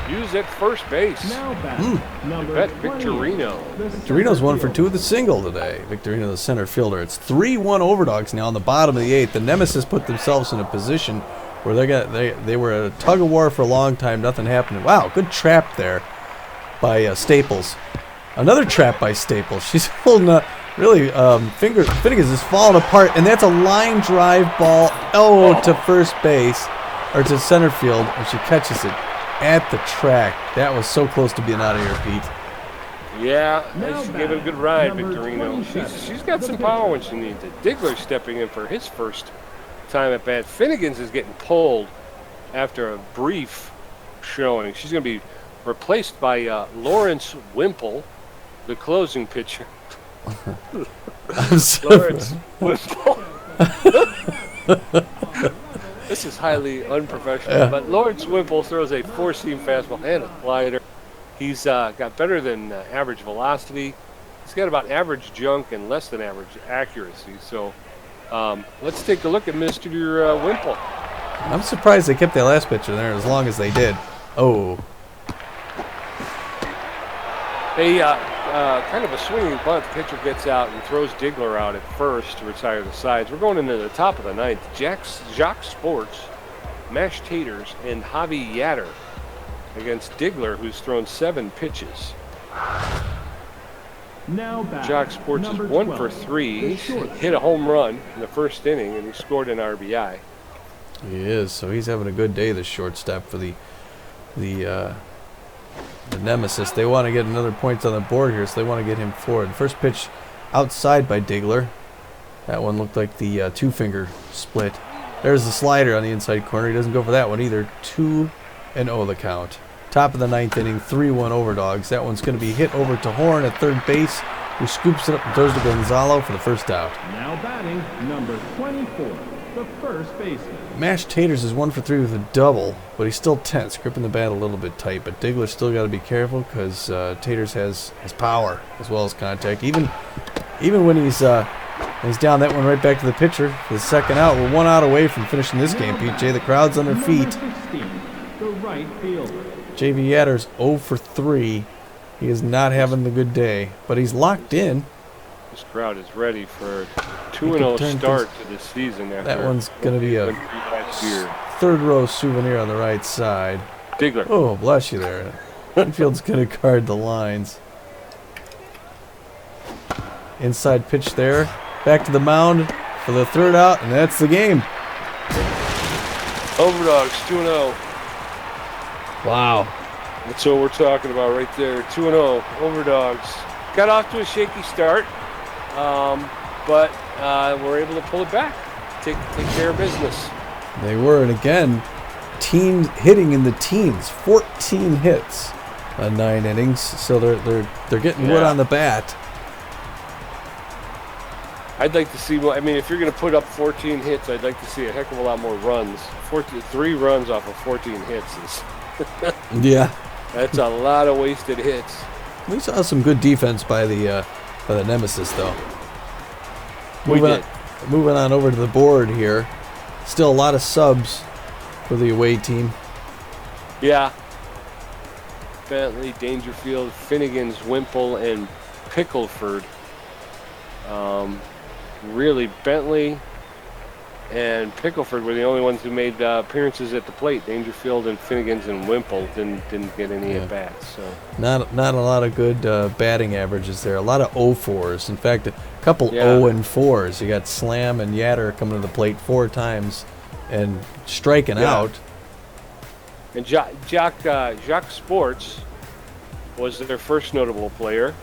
Use at first base. Now batting, number Bet 20, Victorino. the Victorino's center 1 for 2 fielder. with a single today. Victorino, the center fielder. It's 3-1 Overdogs now on the bottom of the 8th. The Nemesis put themselves in a position where they were at a tug of war for a long time. Nothing happened. Wow, good trap there by Staples. Another trap by Staples. She's holding up. Really, Finnegan's is falling apart, and that's a line drive ball. To first base or to center field, and she catches it at the track. That was so close to being out of here, Pete. Yeah, Now she gave it a good ride, number Victorino. 27, She's got some power when she needs it. Diggler stepping in for his first time at bat. Finnegan's is getting pulled after a brief showing. She's going to be replaced by Lawrence Wimple, the closing pitcher. I'm sorry. Lawrence Wimple. This is highly unprofessional. Yeah. But Lawrence Wimple throws a four-seam fastball and a slider. He's got better than average velocity. He's got about average junk and less than average accuracy. So let's take a look at Mr. Wimple. I'm surprised they kept that last pitcher there as long as they did. Oh. Kind of a swinging bunt. The pitcher gets out and throws Digler out at first to retire the sides. We're going into the top of the ninth. Jacques Sports, Mashed Taters, and Javi Yatter against Digler, who's thrown 7 pitches. Now back. Jacques Sports is number 1 12, for 3. the He shortstop. hit a home run in the first inning, and he scored an RBI. He is, so he's having a good day, this shortstop for the Nemesis. They want to get another point on the board here, so they want to get him forward. First pitch outside by Digler. That one looked like the two-finger split. There's the slider on the inside corner. He doesn't go for that one either. 2-0 the count. Top of the ninth inning, 3-1 Overdogs. That one's going to be hit over to Horn at third base, who scoops it up and throws to Gonzalo for the first out. Now batting, number 24, the first baseman. Mashed Taters is 1 for 3 with a double, but he's still tense, gripping the bat a little bit tight. But Digler's still got to be careful because Taters has power as well as contact. Even when he's down, that one right back to the pitcher for the second out. We're 1 out away from finishing this game, PJ. The crowd's on their feet. Number 16, the right fielder. JV Yatter's 0 for 3. He is not having the good day, but he's locked in. This crowd is ready for a He could 2-0 turn start to this season. After That one's going to be a last year. third row souvenir on the right side. Digler. Oh, bless you there. Infield's going to guard the lines. Inside pitch there. Back to the mound for the third out, and that's the game. Overdogs 2-0. Wow. That's what we're talking about right there. 2-0. Overdogs. Got off to a shaky start, but we're able to pull it back. Take care of business. They were, and again, hitting in the teens. 14 hits on 9 innings, so they're getting wood on the bat. I'd like to see more. I mean, if you're going to put up 14 hits, I'd like to see a heck of a lot more runs. 3 runs off of 14 hits is Yeah. that's a lot of wasted hits. We saw some good defense by the Nemesis, though. We did. Moving on over to the board here. Still a lot of subs for the away team. Yeah. Bentley, Dangerfield, Finnegan's, Wimple, and Pickleford. Really, Bentley and Pickleford were the only ones who made appearances at the plate. Dangerfield and Finnegan's and Wimple didn't get any at bats. So Not a lot of good batting averages there. A lot of 0-4s. In fact, a couple 0-4s. You got Slam and Yatter coming to the plate 4 times and striking out. And Jacques Sports was their first notable player.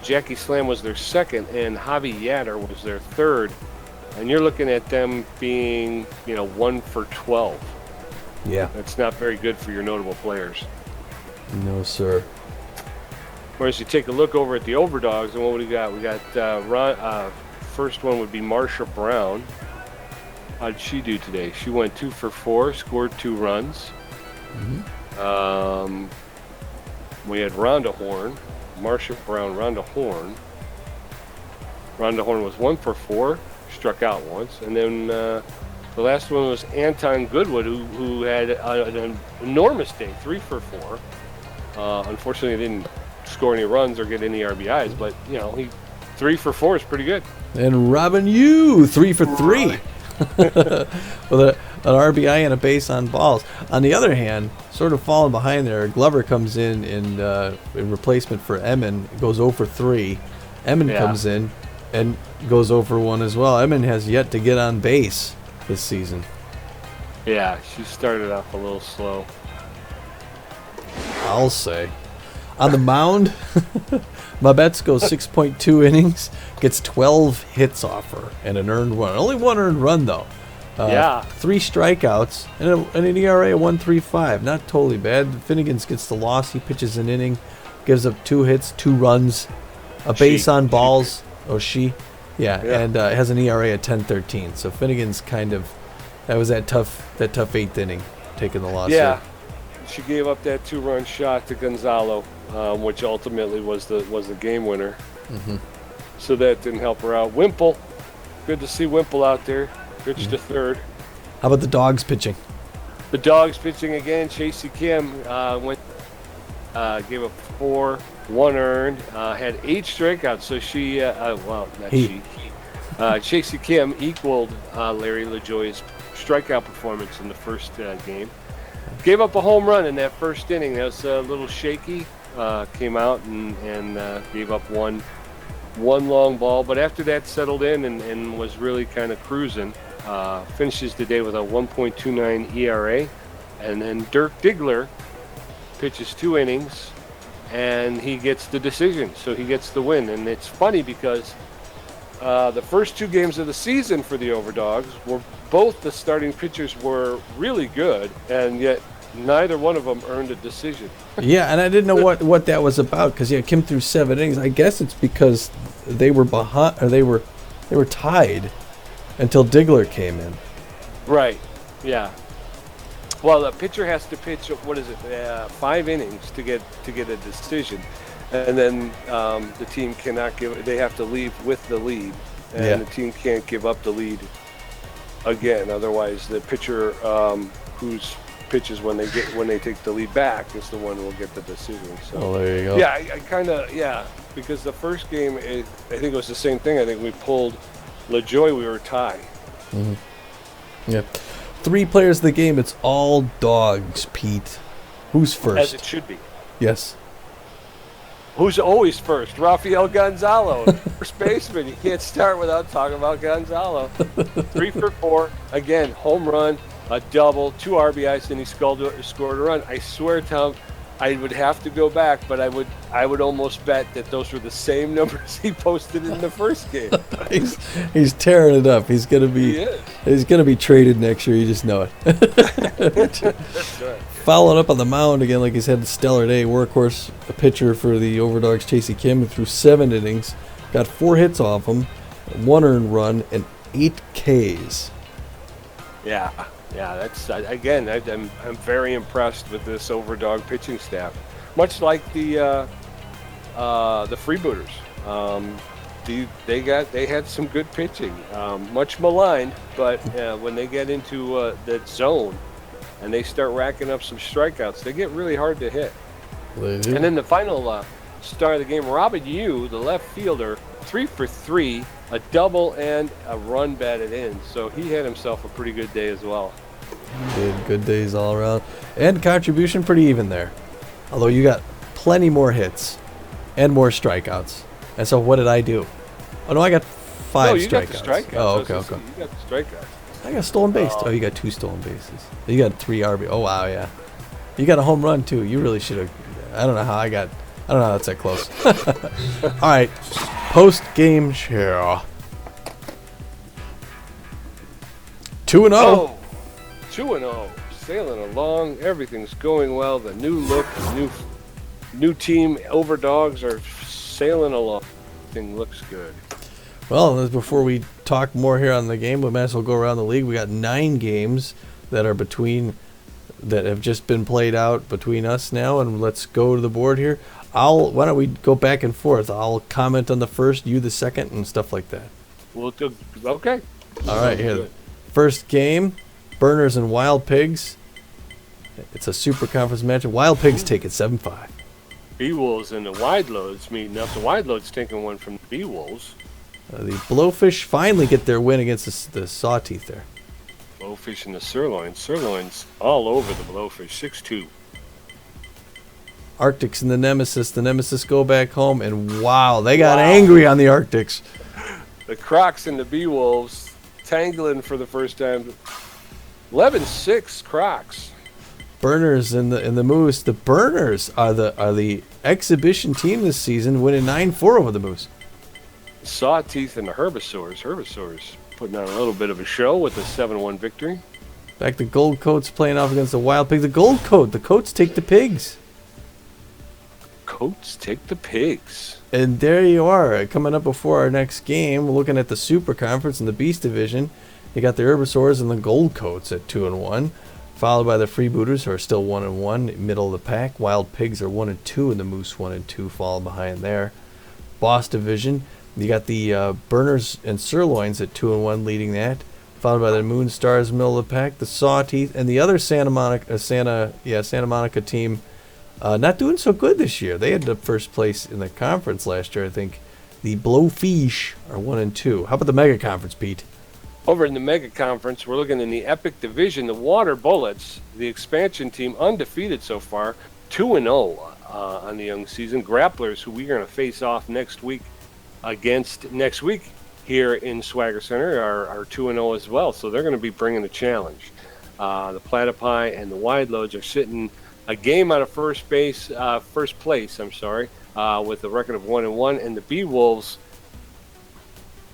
Jackie Slam was their second, and Javi Yatter was their third. And you're looking at them being, 1 for 12. Yeah. That's not very good for your notable players. No, sir. Whereas you take a look over at the Overdogs, and what we got? We got first one would be Marsha Brown. How did she do today? She went 2 for 4, scored 2 runs. Mm-hmm. We had Rhonda Horn, Marsha Brown, Rhonda Horn. Rhonda Horn was 1 for 4, struck out once, and then the last one was Anton Goodwood, who had an enormous day, 3 for 4. Unfortunately, he didn't score any runs or get any RBIs, but he 3 for 4 is pretty good. And Robin Yu, 3 for 3. With an RBI and a base on balls. On the other hand, sort of falling behind there, Glover comes in replacement for Emmon, goes 0 for 3. Emmon comes in and goes 0 for 1 as well. Emmon has yet to get on base this season. Yeah, she started off a little slow. I'll say. On the mound, Mabetz goes 6.2 innings, gets 12 hits off her, and an earned run. Only 1 earned run, though. 3 strikeouts, and an ERA of 1.35. Not totally bad. Finnegan's gets the loss. He pitches an inning, gives up 2 hits, 2 runs, a base on balls. And has an ERA of 10.13. So Finnegan's kind of That was that tough 8th inning, taking the loss. Yeah, she gave up that 2-run shot to Gonzalo, which ultimately was the game winner. Mm-hmm. So that didn't help her out. Wimple, good to see Wimple out there. Pitched to third. How about the Dogs pitching? The Dogs pitching again. Chasey Kim gave up 4, 1 earned, had 8 strikeouts. So she, Chasey Kim equaled Larry LaJoie's strikeout performance in the first game. Gave up a home run in that first inning. That was a little shaky. Came out and gave up one long ball. But after that, settled in and was really kind of cruising. Finishes the day with a 1.29 ERA. And then Dirk Diggler pitches 2 innings, and he gets the decision. So he gets the win. And it's funny because the first 2 games of the season for the Overdogs were both the starting pitchers were really good, and yet neither one of them earned a decision. Yeah, and I didn't know what that was about because Kim threw 7 innings. I guess it's because they were behind, or they were tied until Diggler came in. Right. Yeah. Well, the pitcher has to pitch 5 innings to get a decision, and then the team cannot give. They have to leave with the lead, and the team can't give up the lead again. Otherwise, the pitcher whose pitches when they take the lead back is the one who will get the decision. So there you go. Yeah, I kind of because the first game I think it was the same thing. I think we pulled LaJoie. We were tied. Mm-hmm. Yeah. 3 players of the game. It's all Dogs, Pete. Who's first? As it should be. Yes. Who's always first? Rafael Gonzalo, first baseman. You can't start without talking about Gonzalo. 3 for 4. Again, home run, a double, 2 RBIs, and he scored a run. I swear, Tom, I would have to go back, but I would almost bet that those were the same numbers he posted in the first game. he's tearing it up. He's gonna be traded next year. You just know it. That's right. Following up on the mound again, like he's had a stellar day. Workhorse, a pitcher for the Overdogs, Chasey Kim, who threw 7 innings, got 4 hits off him, 1 earned run, and 8 Ks. Yeah, that's again. I'm very impressed with this Overdog pitching staff. Much like the Freebooters, they had some good pitching. Much maligned, but when they get into that zone and they start racking up some strikeouts, they get really hard to hit. They do. And then the final start of the game, Robin Yu, the left fielder, 3 for 3, a double and a run batted in. So he had himself a pretty good day as well. Good days all around. And contribution pretty even there. Although you got plenty more hits and more strikeouts. And so what did I do? Oh, no, I got 5 no, you strikeouts. Got the strikeouts. Oh, okay. You got the strikeouts. I got a stolen base. Oh, you got 2 stolen bases. You got 3 RB. Oh, wow, yeah. You got a home run, too. You really should have. I don't know how that's that close. All right. Post-game share. 2-0. Oh, 2-0. Sailing along. Everything's going well. The new look, new team, Overdogs are sailing along. Everything looks good. Well, before we talk more here on the game, we might as well go around the league. We got 9 games that have just been played out between us now, and let's go to the board here. Why don't we go back and forth? I'll comment on the first, you the second, and stuff like that. Okay. All right, here. First game, Burners and Wild Pigs. It's a super conference match. Wild Pigs take it 7-5. B-Wolves and the Wide Loads meeting up. The Wide Loads taking one from the B-Wolves. The Blowfish finally get their win against the Sawteeth there. Blowfish and the Sirloin. Sirloin's all over the Blowfish, 6-2. Arctics and the Nemesis. The Nemesis go back home, and wow, they got angry on the Arctics. The Crocs and the B-Wolves tangling for the first time. 11-6 Crocs. Burners and the Moose. The Burners are the exhibition team this season, winning 9-4 over the Moose. Sawteeth and the Herbivores. Herbivores putting on a little bit of a show with a 7-1 victory. Back to Gold Coats playing off against the Wild Pigs. The Coats take the Pigs. Coats take the Pigs. And there you are, coming up before our next game. We're looking at the Super Conference in the Beast Division. You got the Herbivores and the Gold Coats at 2-1, followed by the Freebooters, who are still 1-1, middle of the pack. Wild Pigs are 1-2, and the Moose 1-2 fall behind there. Boss Division, you got the Burners and Sirloins at 2-1, leading that, followed by the Moon Stars, middle of the pack. The Sawteeth and the other Santa Monica team, not doing so good this year. They had the first place in the conference last year, I think. The Blowfish are 1-2. How about the Mega Conference, Pete? Over in the Mega Conference, we're looking in the Epic Division. The Water Bullets, the expansion team, undefeated so far, 2-0 on the young season. Grapplers, who we're going to face off next week here in Swagger Center, are 2-0 as well. So they're going to be bringing a challenge. The Platypi and the Wide Loads are sitting a game out of first place, with a record of 1-1, and the Bee Wolves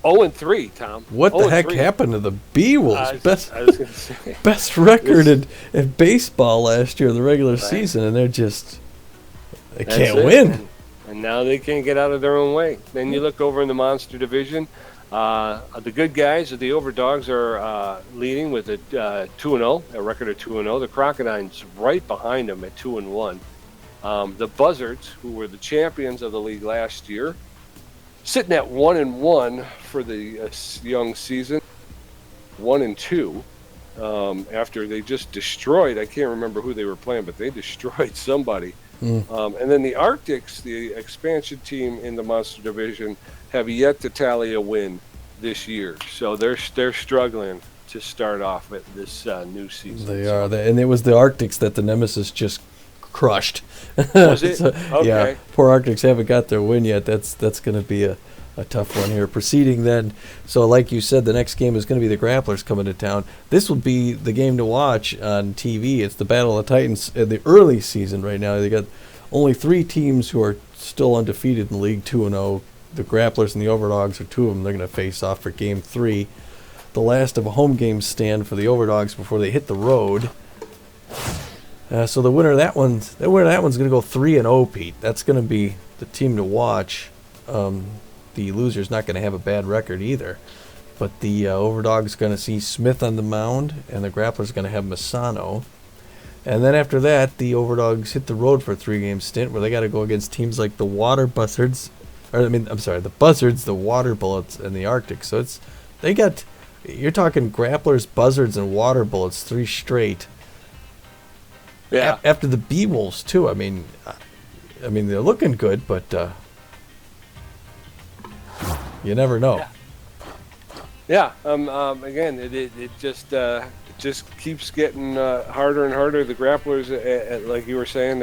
0-3, Tom. What the heck happened to the Bee Wolves? I was going to say. Best record in baseball last year in the regular season, and they can't win. And now they can't get out of their own way. Then you look over in the Monster Division. The good guys of the Overdogs are leading with a 2-0, a record of 2-0. The Crocodines right behind them at 2-1. The Buzzards, who were the champions of the league last year, sitting at 1-1 for the young season, 1-2. After they just destroyed, I can't remember who they were playing, but they destroyed somebody. And then the Arctics, the expansion team in the Monster Division, have yet to tally a win this year. So they're struggling to start off with this new season. They are, and it was the Arctics that the Nemesis just crushed. Was it? So, okay. Yeah, poor Arctics haven't got their win yet. That's going to be a tough one here. Proceeding then, so like you said, the next game is going to be the Grapplers coming to town. This will be the game to watch on TV. It's the Battle of the Titans in the early season right now. They got only 3 teams who are still undefeated in the league, 2-0. The Grapplers and the Overdogs are 2 of them. They're going to face off for Game 3. The last of a home game stand for the Overdogs before they hit the road. So the winner of that one's going to go 3-0, Pete. That's going to be the team to watch. The loser's not going to have a bad record either. But the Overdog's going to see Smith on the mound, and the Grappler's going to have Masano. And then after that, the Overdogs hit the road for a 3-game stint where they got to go against teams like the the Buzzards, the Water Bullets, and the Arctic. So you're talking Grapplers, Buzzards, and Water Bullets, 3 straight. Yeah. After the Bee Wolves too. I mean, they're looking good, but you never know. Yeah. Again, it just keeps getting harder and harder. The Grapplers, like you were saying,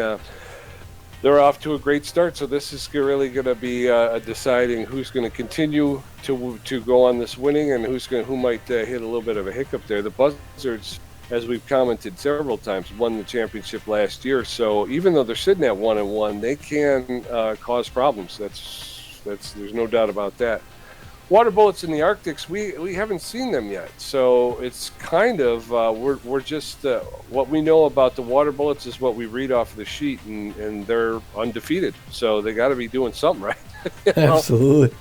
they're off to a great start. So this is really going to be deciding who's going to continue to go on this winning and who might hit a little bit of a hiccup there. The Buzzards, as we've commented several times, won the championship last year. So even though they're sitting at 1-1, they can cause problems. There's no doubt about that. Water Bullets in the Arctics, we haven't seen them yet. So it's kind of we're just what we know about the Water Bullets is what we read off the sheet, and they're undefeated. So they got to be doing something right. Absolutely.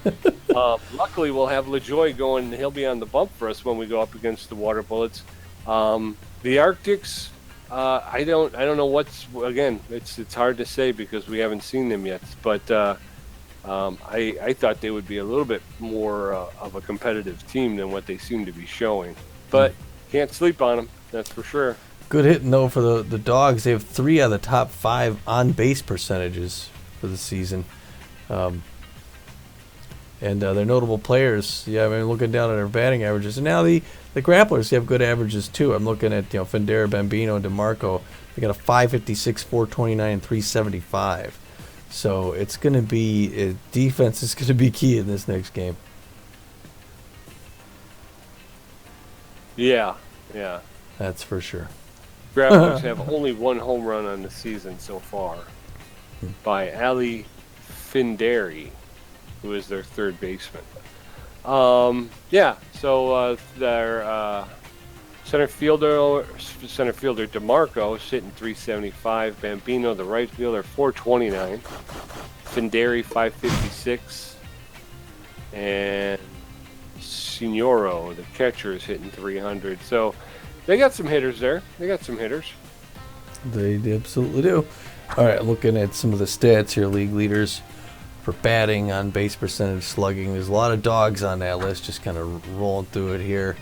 Luckily, we'll have LaJoy going. He'll be on the bump for us when we go up against the Water Bullets. The Arctics, I don't know it's hard to say because we haven't seen them yet, but I thought they would be a little bit more of a competitive team than what they seem to be showing, but can't sleep on them, that's for sure. Good hitting though for the Dogs. They have 3 out of the top 5 on base percentages for the season. And they're notable players. Yeah, I mean, looking down at their batting averages. And now the Grapplers have good averages, too. I'm looking at, Fendera, Bambino, and DeMarco. They got a 556, 429, and 375. So it's going to be, defense is going to be key in this next game. Yeah. That's for sure. Grapplers have only 1 home run on the season so far by Ali Finderi, who is their third baseman. So their center fielder DeMarco sitting 375. Bambino, the right fielder, 429. Finderi, 556. And Signoro, the catcher, is hitting 300. So they got some hitters there. They absolutely do. All right, looking at some of the stats here, league leaders for batting, on base percentage, slugging. There's a lot of dogs on that list, just kind of rolling through it here.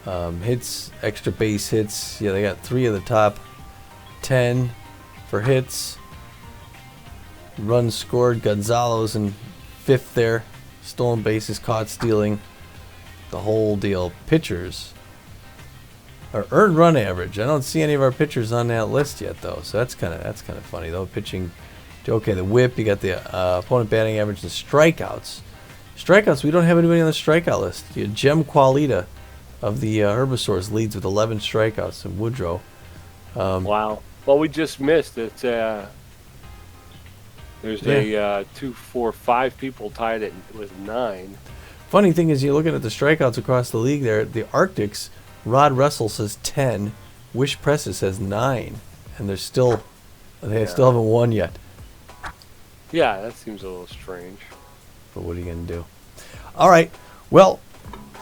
Hits, extra base hits. Yeah, they got 3 of the top 10 for hits. Runs scored, Gonzalo's in 5th there. Stolen bases, caught stealing, the whole deal. Pitchers, or earned run average. I don't see any of our pitchers on that list yet, though. So that's kind of funny, though. Pitching, okay, the WHIP. You got the opponent batting average, the strikeouts. Strikeouts, we don't have anybody on the strikeout list. You have Jem Qualita of the Herbisaurs leads with 11 strikeouts, and Woodrow. Wow. Well, we just missed it. There's 2, 4, 5 people tied it with 9. Funny thing is, you're looking at the strikeouts across the league there. The Arctics, Rod Russell says 10, Wish Presses says 9, and they still haven't won yet. Yeah, that seems a little strange. But what are you going to do? All right. Well,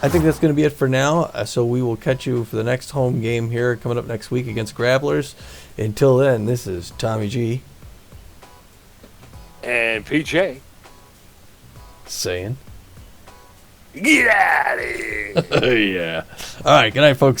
I think that's going to be it for now. So we will catch you for the next home game here coming up next week against Grabblers. Until then, this is Tommy G. And PJ. Saying. Get out of here. Yeah. All right. Good night, folks.